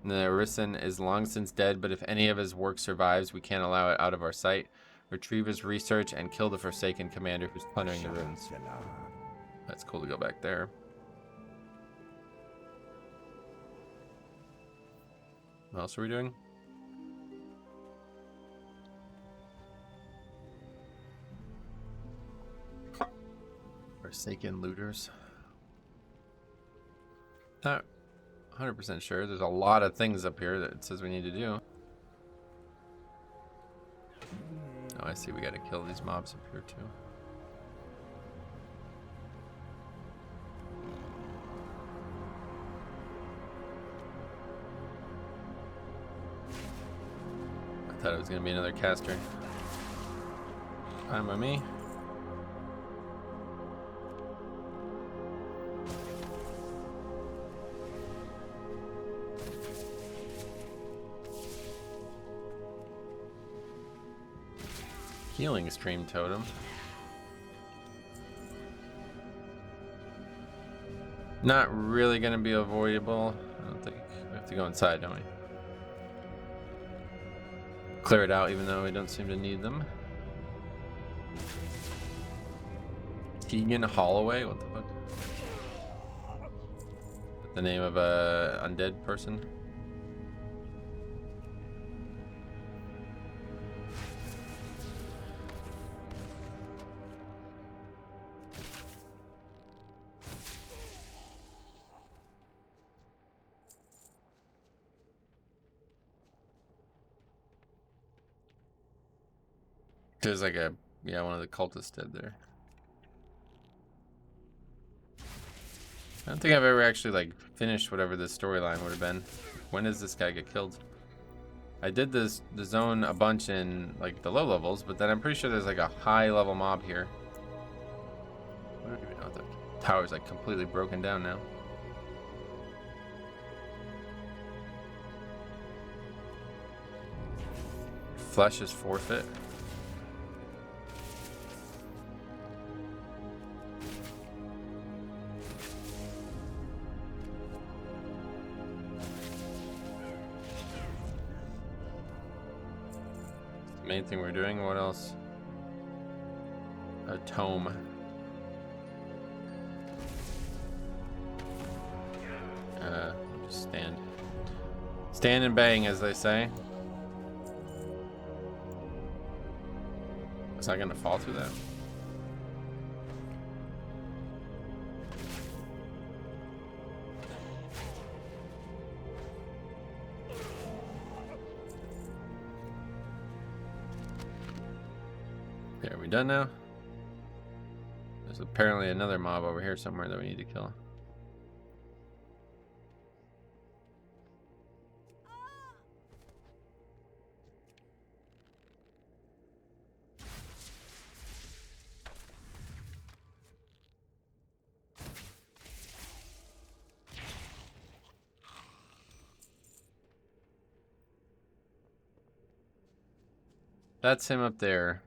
Nerison is long since dead, but if any of his work survives, we can't allow it out of our sight. Retrieve his research and kill the Forsaken commander who's plundering the ruins. That's cool to go back there. What else are we doing? Forsaken looters. Not 100% sure. There's a lot of things up here that it says we need to do. Oh, I see. We got to kill these mobs up here too. I thought it was going to be another caster. Fine by me. Healing stream totem. Not really going to be avoidable. I don't think. We have to go inside, don't we? Clear it out even though we don't seem to need them. Keegan Holloway? What the fuck? The name of a undead person? There's like a, yeah, one of the cultists dead there. I don't think I've ever actually like finished whatever this storyline would have been. When does this guy get killed? I did the zone a bunch in like the low levels, but then I'm pretty sure there's like a high level mob here. I don't even know if the tower's like completely broken down now. Flesh is forfeit. Main thing we're doing. What else? A tome. Just stand and bang, as they say. Is that gonna fall through that? Okay, are we done now? There's apparently another mob over here somewhere that we need to kill. That's him up there.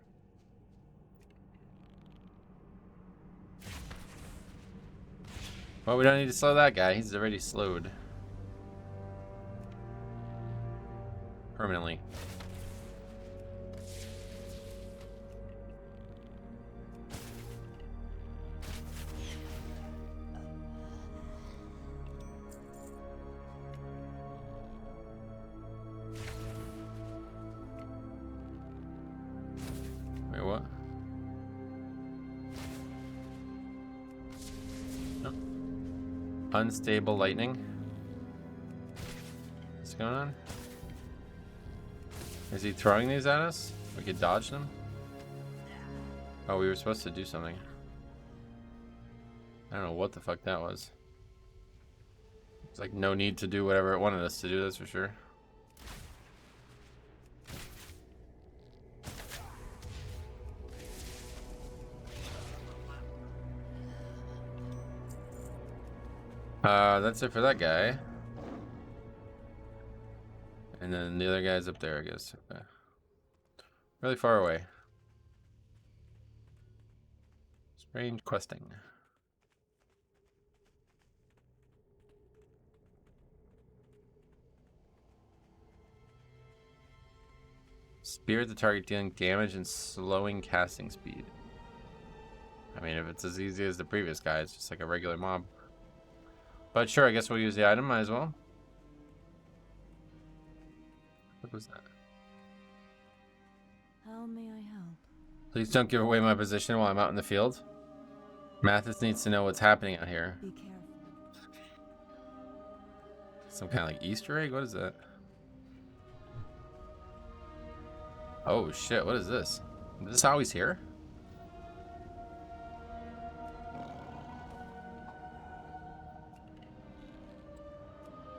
Well, we don't need to slow that guy. He's already slowed. Permanently. Wait, what? Unstable lightning. What's going on? Is he throwing these at us? We could dodge them? Oh, we were supposed to do something. I don't know what the fuck that was. It's like no need to do whatever it wanted us to do, that's for sure. That's it for that guy. And then the other guy's up there, I guess. Okay. Really far away. Range questing. Spear the target, dealing damage and slowing casting speed. I mean, if it's as easy as the previous guy, it's just like a regular mob. But sure, I guess we'll use the item, might as well. What was that? How may I help? Please don't give away my position while I'm out in the field. Mathis needs to know what's happening out here. Be careful. Some kind of like Easter egg? What is that? Oh shit, what is this? Is this how he's here?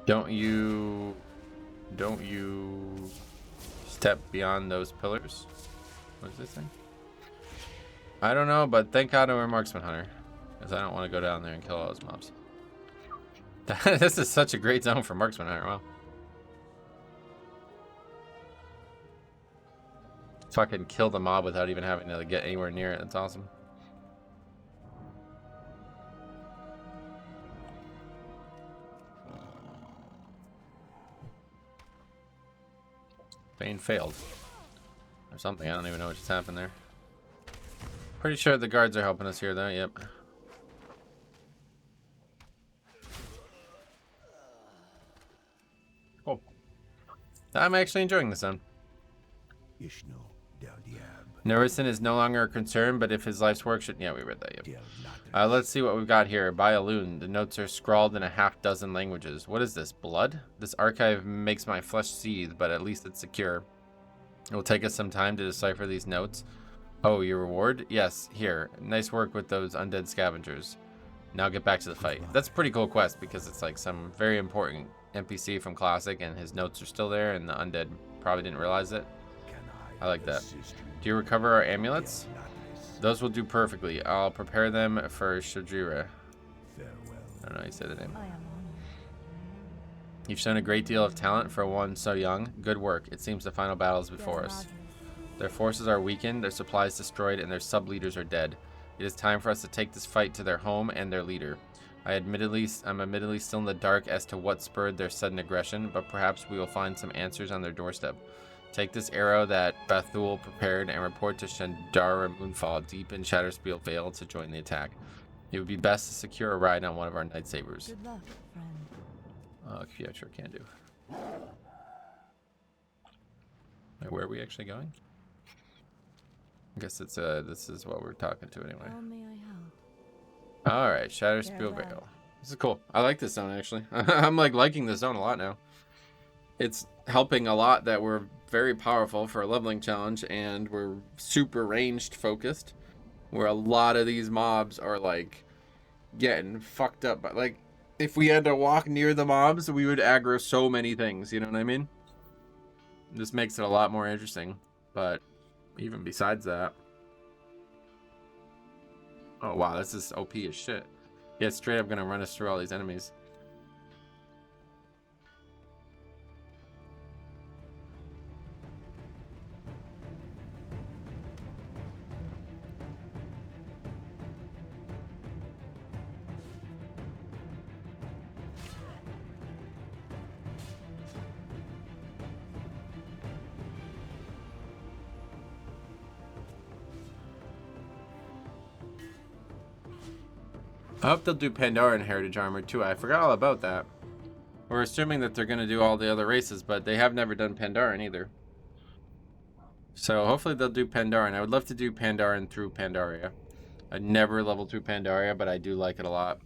Don't you step beyond those pillars? What is this thing? I don't know, but thank God we're a marksman hunter, because I don't want to go down there and kill all those mobs. This is such a great zone for marksman hunter. Wow. Fucking kill the mob without even having to get anywhere near it. That's awesome. Bane failed. Or something. I don't even know what just happened there. Pretty sure the guards are helping us here though. Yep. Cool. I'm actually enjoying this zone. Ishno del Diab. Nerison is no longer a concern, but if his life's work should... Yeah, we read that, yep. Del Natas. Let's see what we've got here. By a loon. The notes are scrawled in a half-dozen languages. What is this? Blood? This archive makes my flesh seethe, but at least it's secure. It will take us some time to decipher these notes. Oh, your reward? Yes, here. Nice work with those undead scavengers. Now get back to the fight. That's a pretty cool quest because it's like some very important NPC from Classic and his notes are still there and the undead probably didn't realize it. Can I like that. assist you? Do you recover our amulets? Del Natas. Those will do perfectly. I'll prepare them for Shadrira. Farewell. I don't know how you say the name. I am honored. You've shown a great deal of talent for one so young. Good work. It seems the final battle is before us. Their forces are weakened, their supplies destroyed, and their sub-leaders are dead. It is time for us to take this fight to their home and their leader. I'm admittedly still in the dark as to what spurred their sudden aggression, but perhaps we will find some answers on their doorstep. Take this arrow that Bethul prepared and report to Shandara Moonfall deep in Shatterspiel Vale to join the attack. It would be best to secure a ride on one of our lightsabers. Good luck, friend. Yeah, sure can do. Wait, where are we actually going? I guess it's this is what we're talking to anyway. How may I help? All right, Shatterspiel Farewell. Vale. This is cool. I like this zone actually. I'm like liking this zone a lot now. It's helping a lot that we're very powerful for a leveling challenge and we're super ranged focused, where a lot of these mobs are like getting fucked up. But like, if we had to walk near the mobs, we would aggro so many things. You know what I mean? This makes it a lot more interesting. But even besides that, oh wow, this is OP as shit. Yeah, it's straight up gonna run us through all these enemies. I hope they'll do Pandaran Heritage Armor too. I forgot all about that. We're assuming that they're going to do all the other races, but they have never done Pandaran either. So hopefully they'll do Pandaran. I would love to do Pandaran through Pandaria. I never leveled through Pandaria, but I do like it a lot.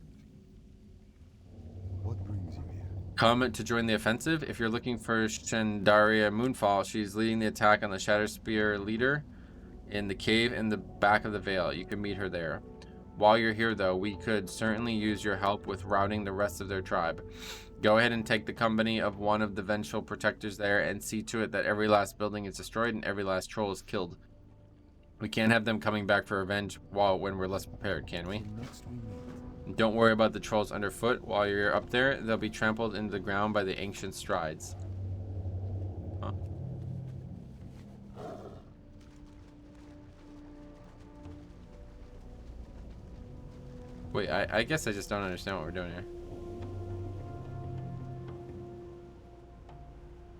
What brings you here? Come to join the offensive. If you're looking for Shandaria Moonfall, she's leading the attack on the Shatterspear leader in the cave in the back of the Vale. You can meet her there. While you're here, though, we could certainly use your help with routing the rest of their tribe. Go ahead and take the company of one of the vengeful protectors there and see to it that every last building is destroyed and every last troll is killed. We can't have them coming back for revenge when we're less prepared, can we? Next we meet. Don't worry about the trolls underfoot. While you're up there, they'll be trampled into the ground by the ancient strides. Huh. Wait, I guess I just don't understand what we're doing here.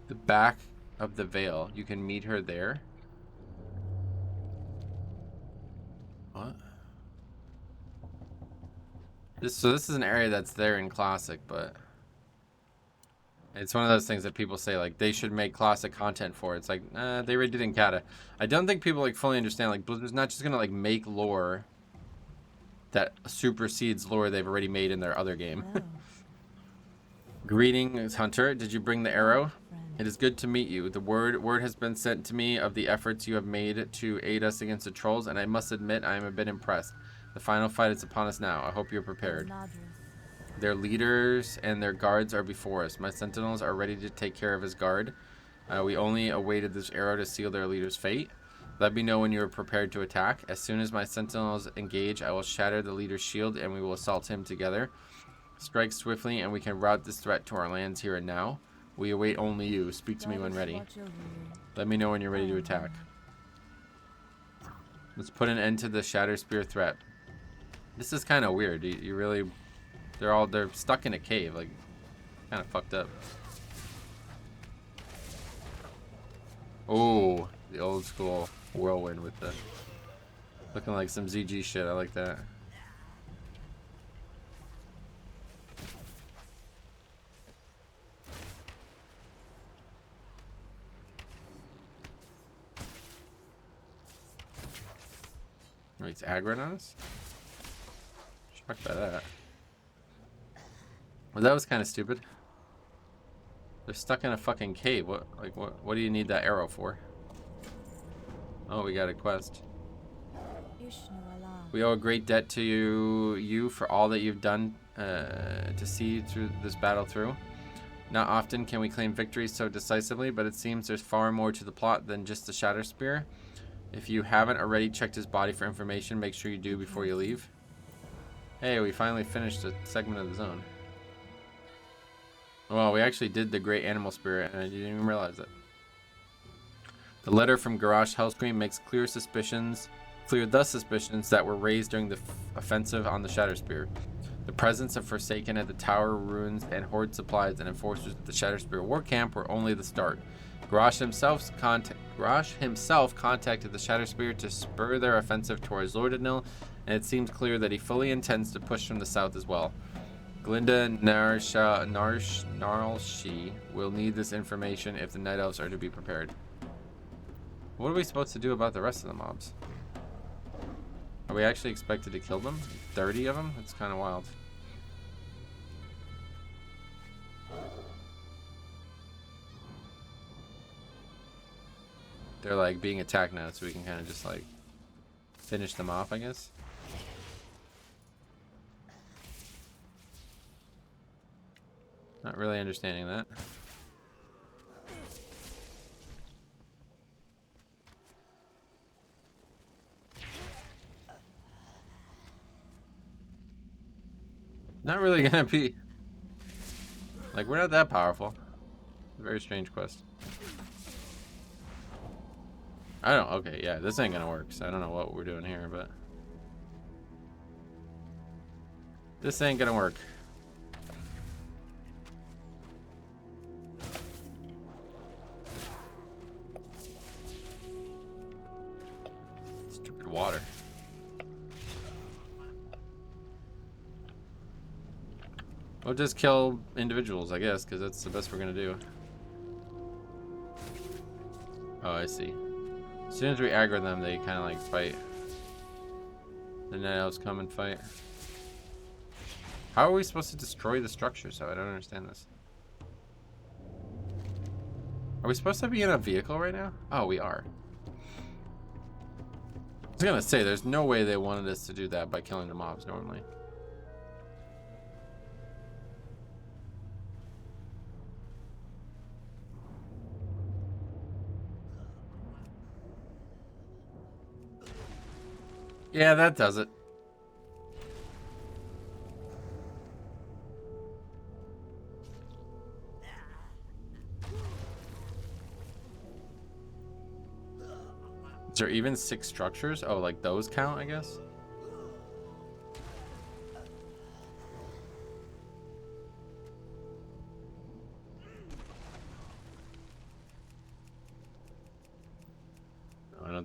The back of the veil. You can meet her there. What? So this is an area that's there in Classic, but it's one of those things that people say like they should make Classic content for. It's like, they already did in Kata. I don't think people like fully understand like Blizzard's not just gonna like make lore that supersedes lore they've already made in their other game. Oh, Greetings, Hunter. Did you bring the arrow? friend. It is good to meet you. The word has been sent to me of the efforts you have made to aid us against the trolls, and I must admit I am a bit impressed. The final fight is upon us now. I hope you're prepared. Nadris. Their leaders and their guards are before us. My sentinels are ready to take care of his guard. We only awaited this arrow to seal their leader's fate. Let me know when you are prepared to attack. As soon as my sentinels engage, I will shatter the leader's shield and we will assault him together. Strike swiftly and we can rout this threat to our lands here and now. We await only you. Speak to me when Goddess ready. watch over you. Let me know when you're ready to I am attack. honored. Let's put an end to the Shatter Spear threat. This is kind of weird. You really... They're stuck in a cave. Like, kind of fucked up. Oh, the old school whirlwind with the... Looking like some ZG shit. I like that. Wait, it's aggroing on us? Shocked by that. Well, that was kind of stupid. They're stuck in a fucking cave. What do you need that arrow for? Oh, we got a quest. Ishnu Allah. We owe a great debt to you for all that you've done to see through this battle through. Not often can we claim victory so decisively, but it seems there's far more to the plot than just the Shatter Spear. If you haven't already checked his body for information, make sure you do before you leave. Hey, we finally finished a segment of the zone. Well, we actually did the Great Animal Spirit, and I didn't even realize it. The letter from Garrosh Hellscream makes clear the suspicions that were raised during the offensive on the Shatter Spear. The presence of Forsaken at the tower, ruins, and horde supplies and enforcers at the Shatter Spear war camp were only the start. Garrosh himself contacted the Shatter Spear to spur their offensive towards Lordanil, and it seems clear that he fully intends to push from the south as well. Glinda Narlshi will need this information if the Night Elves are to be prepared. What are we supposed to do about the rest of the mobs? Are we actually expected to kill them? 30 of them? That's kind of wild. They're like being attacked now, so we can kind of just like finish them off, I guess. Not really understanding that. Not really gonna be like, we're not that powerful. Very strange quest. I don't. Okay, yeah, this ain't gonna work. So I don't know what we're doing here, but this ain't gonna work. Stupid water. We'll just kill individuals, I guess, because that's the best we're gonna do. Oh, I see. As soon as we aggro them, they kind of like fight. The Night Elves come and fight. How are we supposed to destroy the structure? So I don't understand this. Are we supposed to be in a vehicle right now? Oh, we are. I was gonna say, there's no way they wanted us to do that by killing the mobs normally. Yeah, that does it. Is there even 6 structures? Oh, like those count, I guess?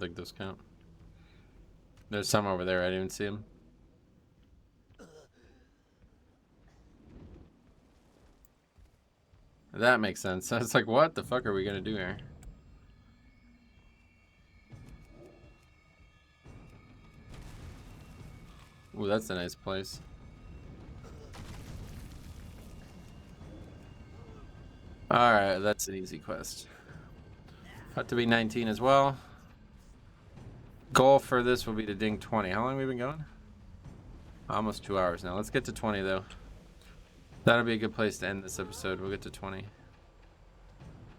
think those count. There's some over there. I didn't even see them. That makes sense. I was like, what the fuck are we gonna do here? Ooh, that's a nice place. Alright, that's an easy quest. Got to be 19 as well. Goal for this will be to ding 20. How long have we been going? Almost 2 hours now. Let's get to 20 though. That'll be a good place to end this episode. We'll get to 20.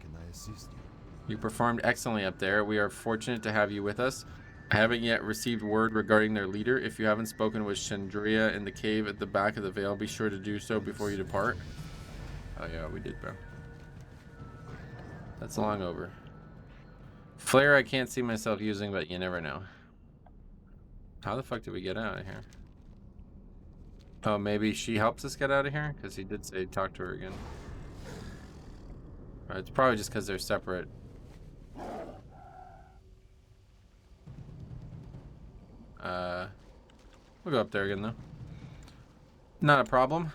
Can I assist you? You performed excellently up there. We are fortunate to have you with us. I haven't yet received word regarding their leader. If you haven't spoken with Chandria in the cave at the back of the veil, be sure to do so before you depart. Oh yeah, we did, bro. That's long over. Flare I can't see myself using, but you never know. How the fuck did we get out of here? Oh, maybe she helps us get out of here? Because he did say talk to her again. It's probably just because they're separate. We'll go up there again, though. Not a problem.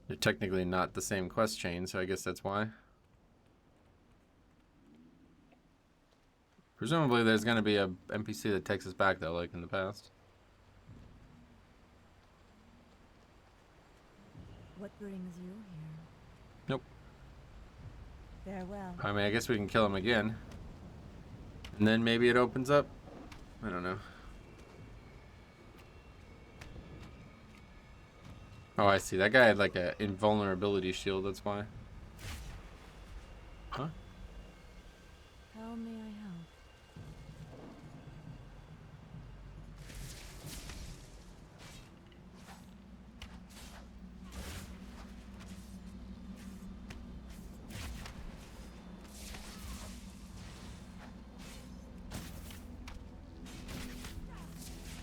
They're technically not the same quest chain, so I guess that's why. Presumably there's going to be a NPC that takes us back, though, like in the past. What brings you here? Nope. Farewell. I mean, I guess we can kill him again. And then maybe it opens up. I don't know. Oh, I see. That guy had like a invulnerability shield, that's why. Huh? How may I help?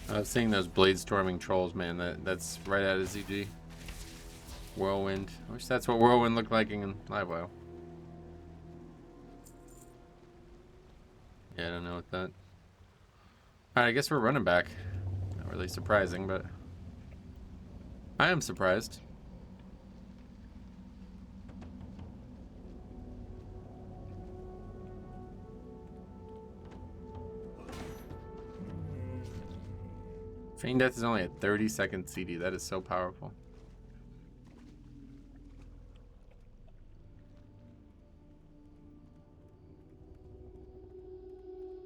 I was seeing those blade storming trolls, man. That's right out of ZG. Whirlwind. I wish that's what Whirlwind looked like in Livewell. Yeah, I don't know what that. Alright, I guess we're running back. Not really surprising, but I am surprised. Feign Death is only a 30-second CD. That is so powerful.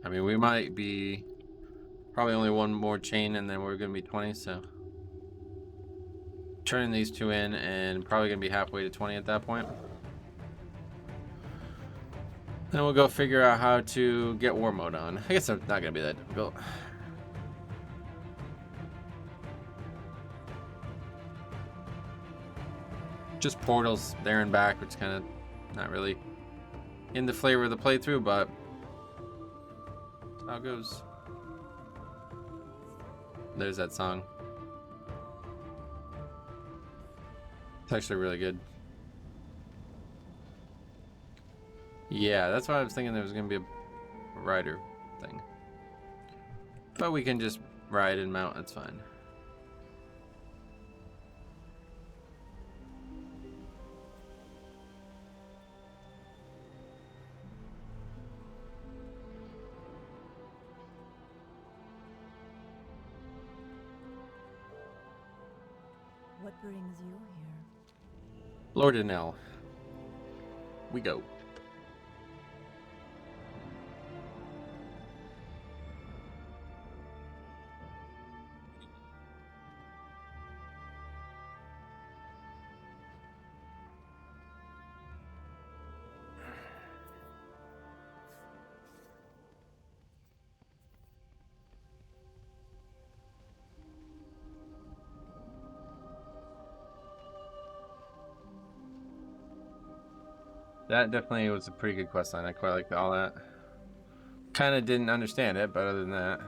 I mean, we might be probably only one more chain and then we're going to be 20, so turning these two in and probably going to be halfway to 20 at that point. Then we'll go figure out how to get war mode on. I guess it's not going to be that difficult. Just portals there and back, which kind of not really in the flavor of the playthrough, but that's how it goes. There's that song. It's actually really good. Yeah, that's why I was thinking there was going to be a rider thing. But we can just ride and mount, it's fine. What brings you here? Lord Enel. We go. That definitely was a pretty good quest line. I quite liked all that. Kind of didn't understand it, but other than that.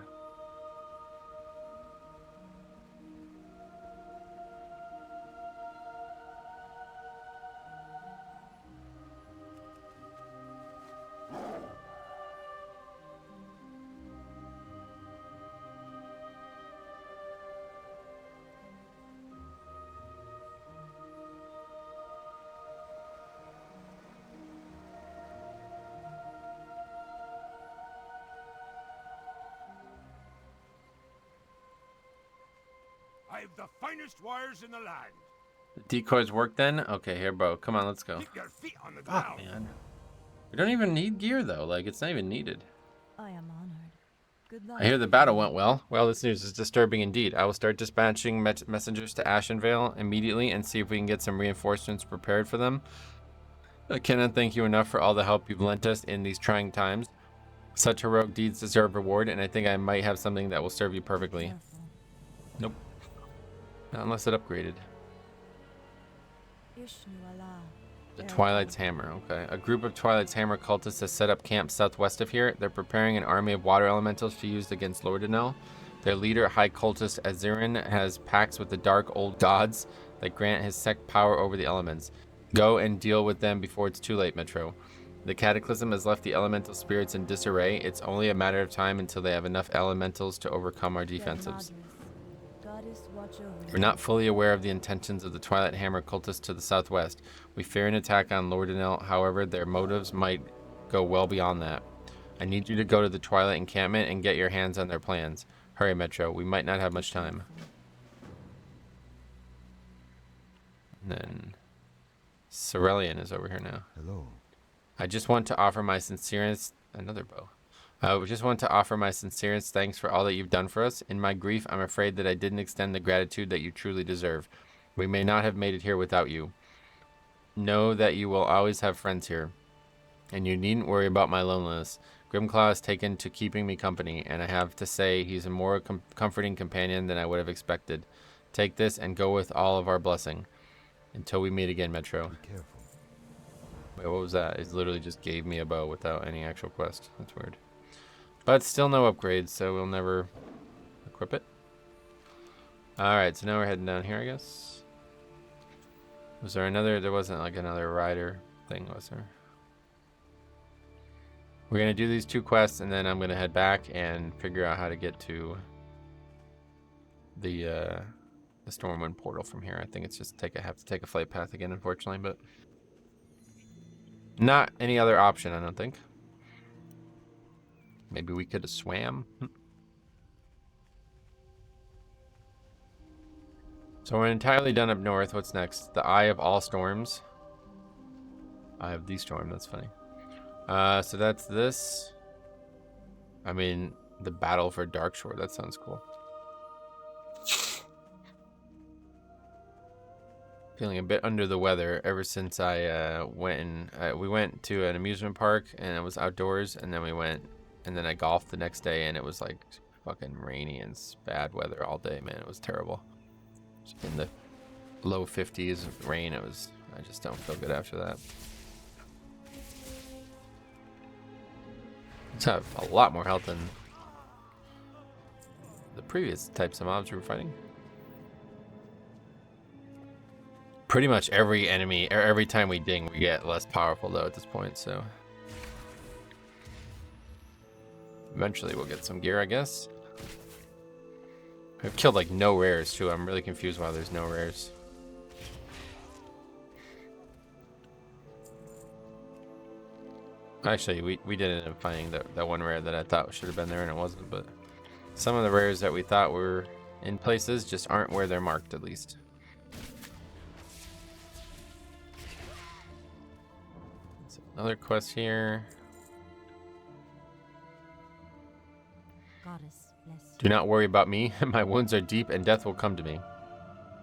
I've the finest wires in the land. The decoys work then? Okay, here, bro. Come on, let's go. Keep your feet on the Fuck, ground. man. We don't even need gear, though. Like, it's not even needed. I am honored. Good luck. I hear the battle went well. Well, this news is disturbing indeed. I will start dispatching messengers to Ashenvale immediately and see if we can get some reinforcements prepared for them. I cannot thank you enough for all the help you've lent us in these trying times. Such heroic deeds deserve reward, and I think I might have something that will serve you perfectly. Careful. Nope. Not unless it upgraded. Ishnu Allah. The Twilight's Hammer, okay. A group of Twilight's Hammer cultists has set up camp southwest of here. They're preparing an army of water elementals to be used against Lordanel. Their leader, High Cultist Azirin, has pacts with the dark old gods that grant his sect power over the elements. Go and deal with them before it's too late, Metro. The Cataclysm has left the elemental spirits in disarray. It's only a matter of time until they have enough elementals to overcome our defensives. Goddess, watch over We're not fully aware of the intentions of the Twilight Hammer cultists to the southwest. We fear an attack on Lordanel, however, their motives might go well beyond that. I need you to go to the Twilight encampment and get your hands on their plans. Hurry, Metro. We might not have much time. And then Cerulean is over here now. Hello. I just want to offer my sincerest... Another bow. I just want to offer my sincerest thanks for all that you've done for us. In my grief, I'm afraid that I didn't extend the gratitude that you truly deserve. We may not have made it here without you. Know that you will always have friends here, and you needn't worry about my loneliness. Grimclaw has taken to keeping me company, and I have to say he's a more comforting companion than I would have expected. Take this and go with all of our blessing. Until we meet again, Metro. Be careful. Wait, what was that? It literally just gave me a bow without any actual quest. That's weird. But still no upgrades, so we'll never equip it. Alright, so now we're heading down here, I guess. Was there another? There wasn't like another rider thing, was there? We're going to do these 2 quests, and then I'm going to head back and figure out how to get to the Stormwind portal from here. I think it's just have to take a flight path again, unfortunately, but not any other option, I don't think. Maybe we could have swam. So we're entirely done up north. What's next? The Eye of All Storms. Eye of the Storm, that's funny. So that's this. I mean, the Battle for Darkshore. That sounds cool. Feeling a bit under the weather ever since I we went to an amusement park and it was outdoors, and then we went and then I golfed the next day and it was like fucking rainy and bad weather all day, man. It was terrible. In the low 50s of rain, I just don't feel good after that. Let's have a lot more health than the previous types of mobs we were fighting. Pretty much every enemy, or every time we ding, we get less powerful though at this point, so eventually we'll get some gear, I guess. I've killed like no rares too. I'm really confused why there's no rares. Actually, we did end up finding that one rare that I thought should have been there and it wasn't, but some of the rares that we thought were in places just aren't where they're marked, at least. Another quest here. Goddess, bless you. Do not worry about me. My wounds are deep and death will come to me.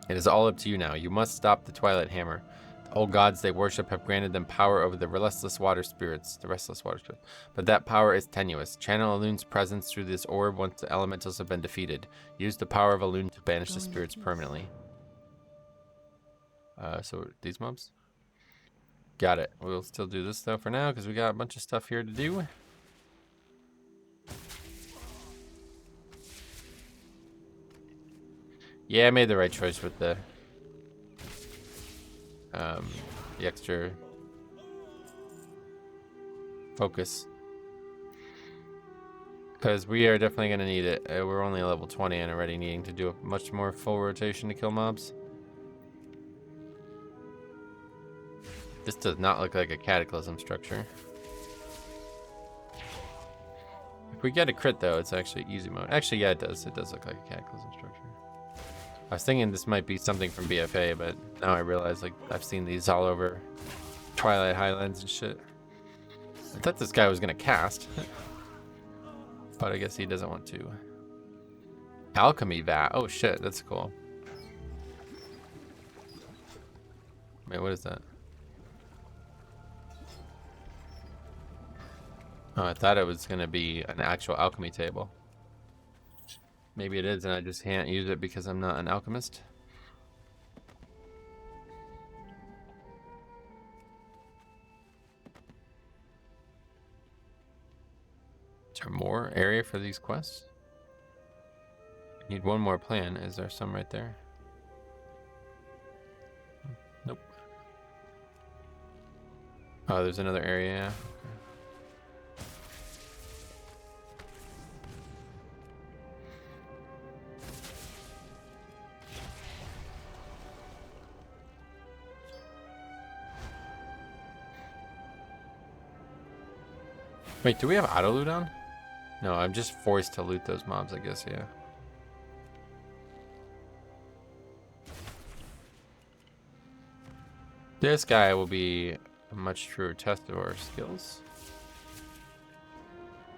It is all up to you now. You must stop the Twilight Hammer. The old gods they worship have granted them power over the restless water spirits. But that power is tenuous. Channel Alun's presence through this orb once the elementals have been defeated. Use the power of Alun to banish the spirits permanently. So these mobs? Got it. We'll still do this though for now because we got a bunch of stuff here to do. Yeah, I made the right choice with the extra focus, because we are definitely going to need it. We're only level 20 and already needing to do a much more full rotation to kill mobs. This does not look like a cataclysm structure. If we get a crit though, it's actually easy mode. Actually, yeah, it does. It does look like a cataclysm structure. I was thinking this might be something from BFA, but now I realize like I've seen these all over Twilight Highlands and shit. I thought this guy was gonna cast, but I guess he doesn't want to. Alchemy vat. Oh shit, that's cool. Wait, what is that? Oh, I thought it was gonna be an actual alchemy table. Maybe it is, and I just can't use it because I'm not an alchemist. Is there more area for these quests? Need one more plan. Is there some right there? Nope. Oh, there's another area. Okay. Wait, do we have auto loot on? No, I'm just forced to loot those mobs, I guess, yeah. This guy will be a much truer test of our skills.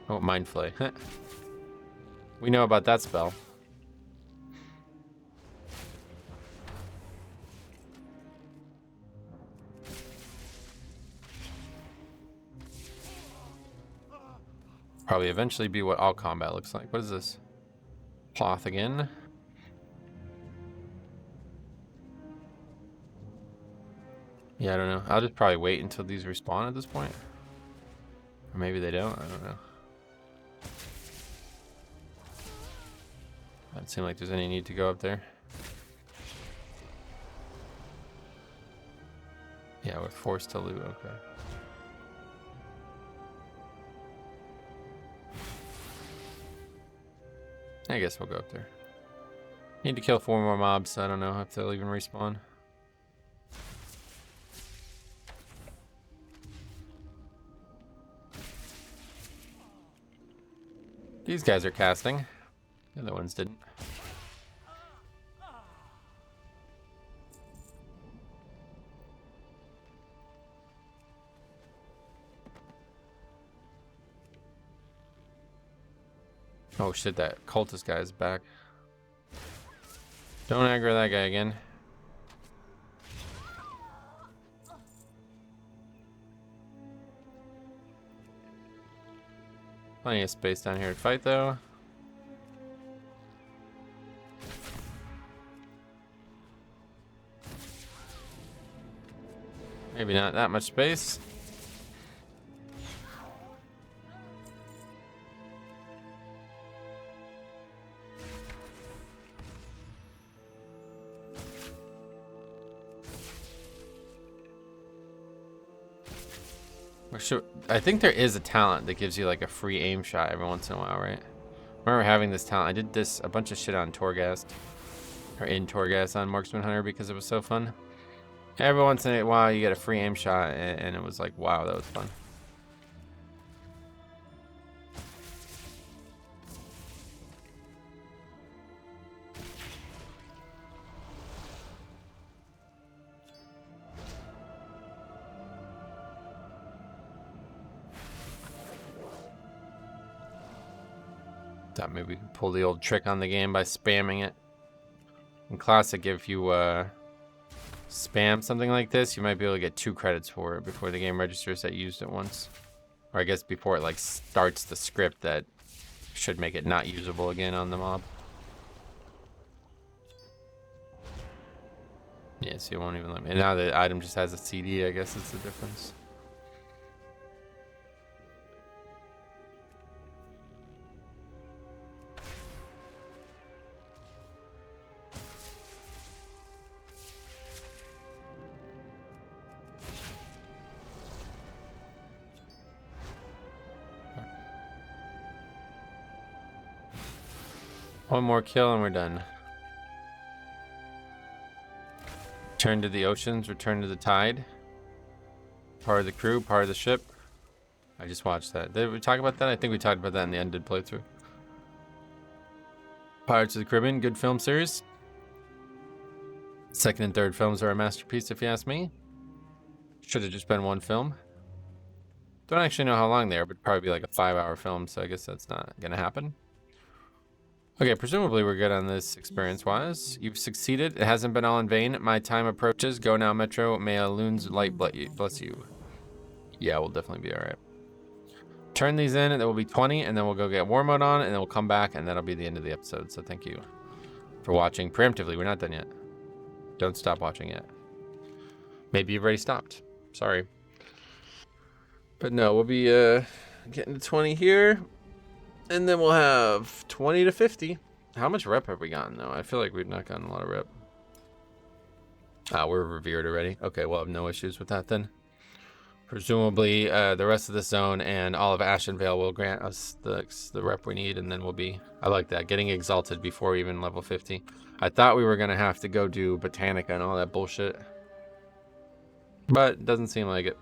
Oh, Mind Flay. We know about that spell. Probably eventually be what all combat looks like. What is this? Cloth again. Yeah, I don't know. I'll just probably wait until these respawn at this point. Or maybe they don't. I don't know. Doesn't seem like there's any need to go up there. Yeah, we're forced to loot. Okay. I guess we'll go up there. Need to kill 4 more mobs, so I don't know if they'll even respawn. These guys are casting. The other ones didn't. Oh shit, that cultist guy is back. Don't aggro that guy again. Plenty of space down here to fight though. Maybe not that much space. I think there is a talent that gives you like a free aim shot every once in a while, right? I remember having this talent. I did this a bunch of shit on Torghast, or in Torghast on Marksman Hunter because it was so fun. Every once in a while you get a free aim shot, and it was like, wow, that was fun. Thought maybe we could pull the old trick on the game by spamming it. In Classic, if you spam something like this, you might be able to get 2 credits for it before the game registers that you used it once. Or I guess before it like starts the script that should make it not usable again on the mob. Yeah, so it won't even let me. And now the item just has a CD, I guess it's the difference. One more kill and we're done. Return to the oceans, return to the tide. Part of the crew, part of the ship. I just watched that. Did we talk about that? I think we talked about that in the ended playthrough. Pirates of the Caribbean, good film series. Second and third films are a masterpiece, if you ask me. Should have just been one film. Don't actually know how long they are, but probably be like a 5-hour film, so I guess that's not gonna happen. Okay, presumably we're good on this experience-wise. You've succeeded. It hasn't been all in vain. My time approaches. Go now, Metro. May Aloon's light bless you. Yeah, we'll definitely be alright. Turn these in, and there will be 20, and then we'll go get war mode on, and then we'll come back, and that'll be the end of the episode. So thank you for watching preemptively. We're not done yet. Don't stop watching yet. Maybe you've already stopped. Sorry. But no, we'll be getting to 20 here. And then we'll have 20 to 50. How much rep have we gotten, though? I feel like we've not gotten a lot of rep. Ah, we're revered already. Okay, we'll have no issues with that then. Presumably, the rest of the zone and all of Ashenvale will grant us the rep we need, and then we'll be... I like that, getting exalted before even level 50. I thought we were going to have to go do Botanica and all that bullshit. But it doesn't seem like it.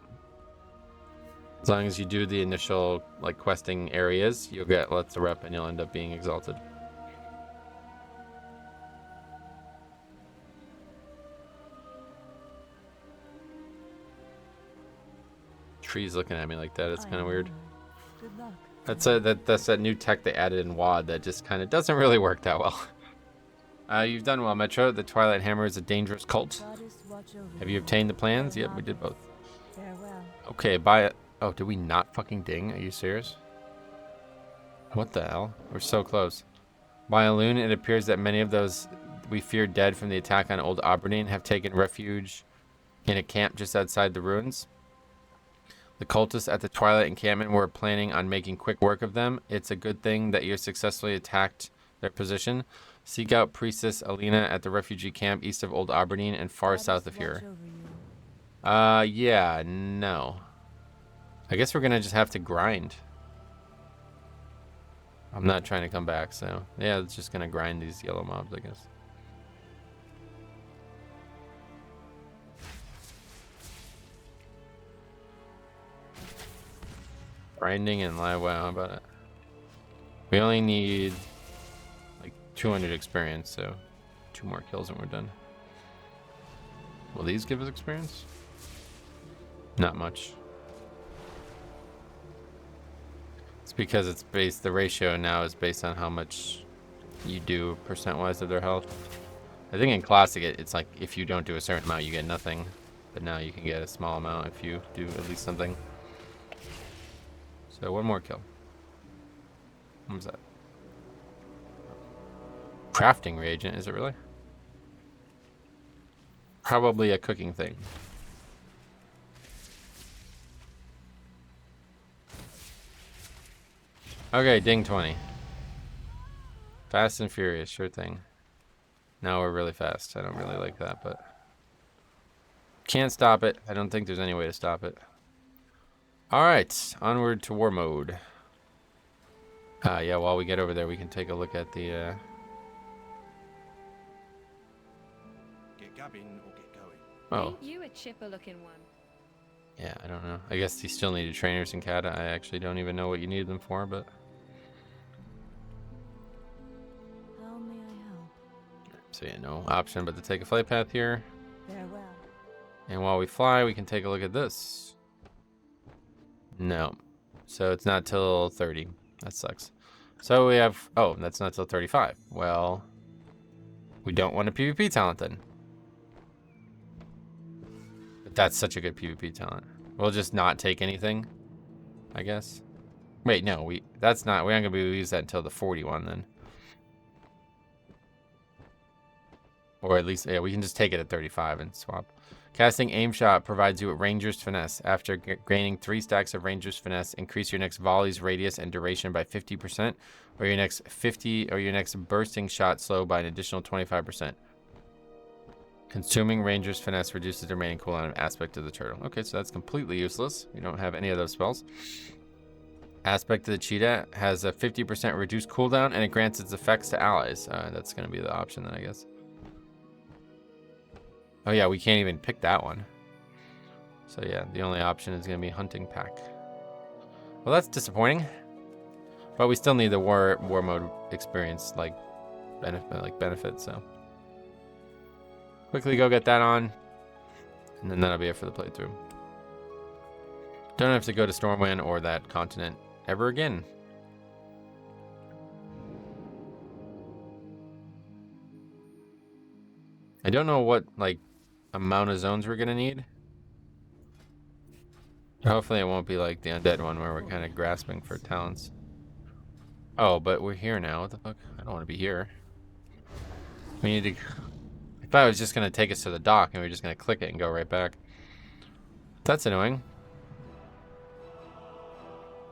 As long as you do the initial, like, questing areas, you'll get lots of rep and you'll end up being exalted. Tree's looking at me like that. It's kind of weird. Good luck. That's that new tech they added in WoD that just kind of doesn't really work that well. You've done well, Metro. The Twilight Hammer is a dangerous cult. Goddess watch over Have you obtained the plans? Yep, we did both. Farewell. Okay, buy it. Oh, did we not fucking ding? Are you serious? What the hell? We're so close. By Aloon, it appears that many of those we feared dead from the attack on Old Aberdeen have taken refuge in a camp just outside the ruins. The cultists at the Twilight encampment were planning on making quick work of them. It's a good thing that you successfully attacked their position. Seek out Priestess Alina at the refugee camp east of Old Aberdeen and far Goddess south of watch here. over you. Yeah, no. I guess we're gonna just have to grind. I'm not trying to come back, so yeah, it's just gonna grind these yellow mobs, I guess. Grinding and live wow, how about it? We only need like 200 experience, so 2 more kills and we're done. Will these give us experience? Not much. It's because it's based, the ratio now is based on how much you do percent-wise of their health. I think in Classic it's like if you don't do a certain amount you get nothing, but now you can get a small amount if you do at least something. So 1 more kill. What was that? Crafting reagent, is it really? Probably a cooking thing. Okay, ding 20. Fast and furious, sure thing. Now we're really fast. I don't really like that, but... Can't stop it. I don't think there's any way to stop it. Alright, onward to war mode. Yeah, while we get over there, we can take a look at the... Get gabbing or get going. Oh, Ain't you a chipper looking one? yeah, I don't know. I guess you still needed trainers in Kata. I actually don't even know what you need them for, but... How may I help? So yeah, no option but to take a flight path here. Farewell. And while we fly, we can take a look at this. No. So it's not till 30. That sucks. So we have... Oh, that's not till 35. Well, we don't want a PvP talent then. But that's such a good PvP talent. We'll just not take anything, I guess. Wait, no, we aren't going to be able to use that until the 41 then. Or at least, yeah, we can just take it at 35 and swap. Casting Aim Shot provides you with Ranger's Finesse. After gaining 3 stacks of Ranger's Finesse, increase your next volley's radius and duration by 50%, or your next bursting shot slow by an additional 25%. Consuming Ranger's Finesse reduces the remaining cooldown of Aspect of the Turtle. Okay, so that's completely useless. We don't have any of those spells. Aspect of the Cheetah has a 50% reduced cooldown, and it grants its effects to allies. That's going to be the option then, I guess. Oh yeah, we can't even pick that one. So yeah, the only option is going to be Hunting Pack. Well, that's disappointing. But we still need the war mode experience, benefit, so. quickly go get that on, and then that'll be it for the playthrough. Don't have to go to Stormwind or that continent ever again. I don't know what, like, amount of zones we're gonna need. Hopefully it won't be like the undead one where we're kind of grasping for talents. Oh, but we're here now. What the fuck? I don't want to be here. We need to... I thought it was just gonna take us to the dock and we are just gonna click it and go right back. That's annoying.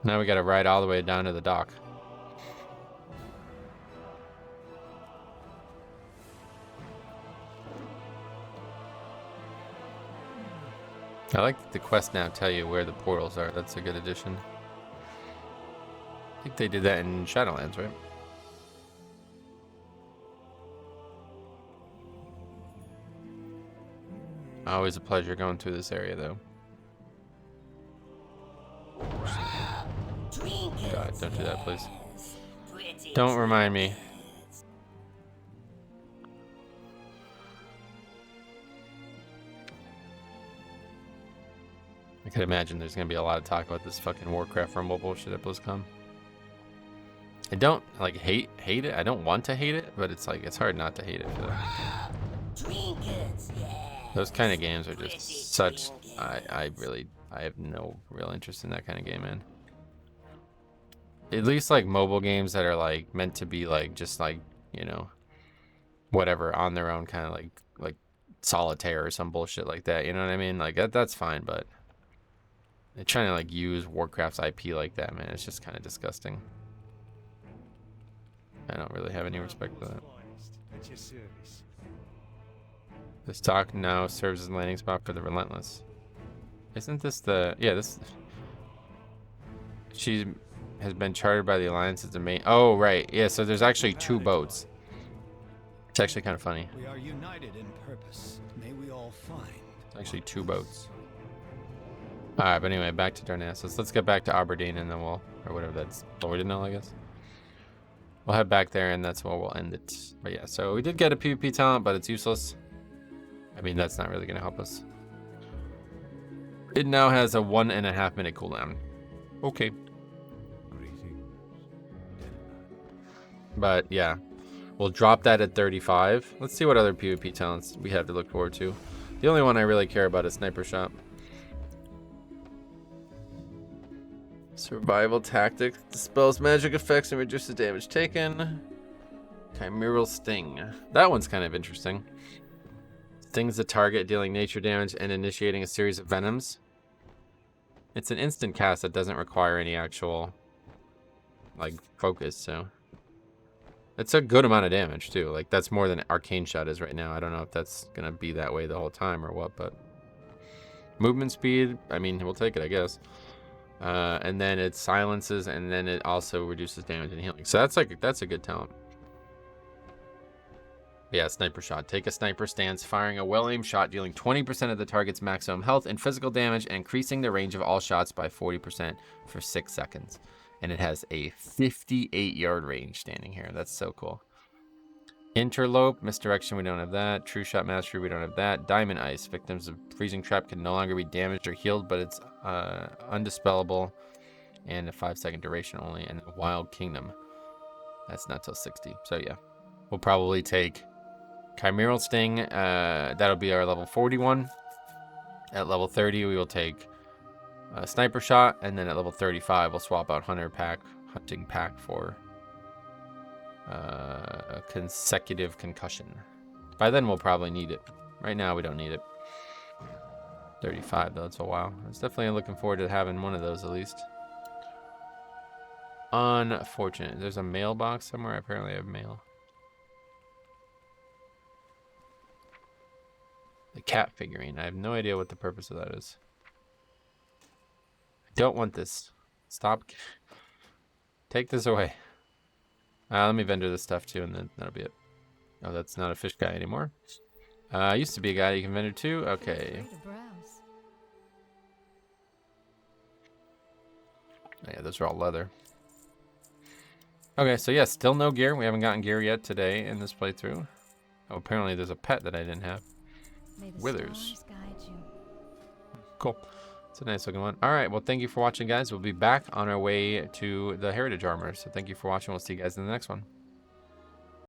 Now we gotta ride all the way down to the dock. I like that the quests now tell you where the portals are. That's a good addition. I think they did that in Shadowlands, right? Always a pleasure going through this area, though. God, don't do that, please. Don't remind me. I could imagine there's gonna be a lot of talk about this fucking Warcraft Rumble bullshit at BlizzCon. I don't like hate it. I don't want to hate it, but it's like it's hard not to hate it for that. Those kind of games are just such. I have no real interest in that kind of game, man. At least like mobile games that are like meant to be like just like, you know, whatever on their own, kind of like solitaire or some bullshit like that. You know what I mean? Like that's fine, but they're trying to like use Warcraft's IP like that, man. It's just kind of disgusting. I don't really have any respect for that. This dock now serves as a landing spot for the Relentless. Isn't this the... Yeah, this... She has been chartered by the Alliance as the main... Oh, right. Yeah, so there's actually 2 boats. It's actually kind of funny. We are united in purpose. May we all find. It's actually 2 boats. Alright, but anyway, back to Darnassus. Let's get back to Aberdeen and then we'll... Or whatever that's... Lordenell, I guess. We'll head back there and that's where we'll end it. But yeah, so we did get a PvP talent, but it's useless. I mean, that's not really going to help us. It now has a 1.5 minute cooldown. Okay. But yeah, we'll drop that at 35. Let's see what other PvP talents we have to look forward to. The only one I really care about is Sniper Shot. Survival Tactics. Dispels magic effects and reduces damage taken. Chimeral Sting. That one's kind of interesting. Stings the target, dealing nature damage and initiating a series of venoms. It's an instant cast that doesn't require any actual, like, focus, so... It's a good amount of damage, too. Like, that's more than Arcane Shot is right now. I don't know if that's gonna be that way the whole time or what, but... Movement speed, I mean, we'll take it, I guess. And then it silences, and then it also reduces damage and healing. So that's a good talent. Yeah, Sniper Shot. Take a sniper stance, firing a well-aimed shot, dealing 20% of the target's maximum health and physical damage, and increasing the range of all shots by 40% for 6 seconds. And it has a 58-yard range standing here. That's so cool. Interlope, Misdirection, we don't have that. True Shot Mastery, we don't have that. Diamond Ice. Victims of Freezing Trap can no longer be damaged or healed, but it's undispellable and a 5-second duration only. And Wild Kingdom. That's not till 60. So yeah, we'll probably take... Chimeral Sting, that'll be our level 41. At level 30, we will take a Sniper Shot, and then at level 35, we'll swap out Hunting Pack for a consecutive concussion. By then, we'll probably need it. Right now, we don't need it. 35, though, it's a while. I was definitely looking forward to having one of those at least. Unfortunate. There's a mailbox somewhere. Apparently, I have mail. The cat figurine. I have no idea what the purpose of that is. I don't want this. Stop. Take this away. Let me vendor this stuff too, and then that'll be it. Oh, that's not a fish guy anymore. Used to be a guy you can vendor too. Okay. Oh, yeah, those are all leather. Okay, so yeah, still no gear. We haven't gotten gear yet today in this playthrough. Oh, apparently there's a pet that I didn't have. May the Withers. stars guide you. Cool. It's a nice looking one. All right. Well, thank you for watching, guys. We'll be back on our way to the Heritage Armor. So thank you for watching. We'll see you guys in the next one.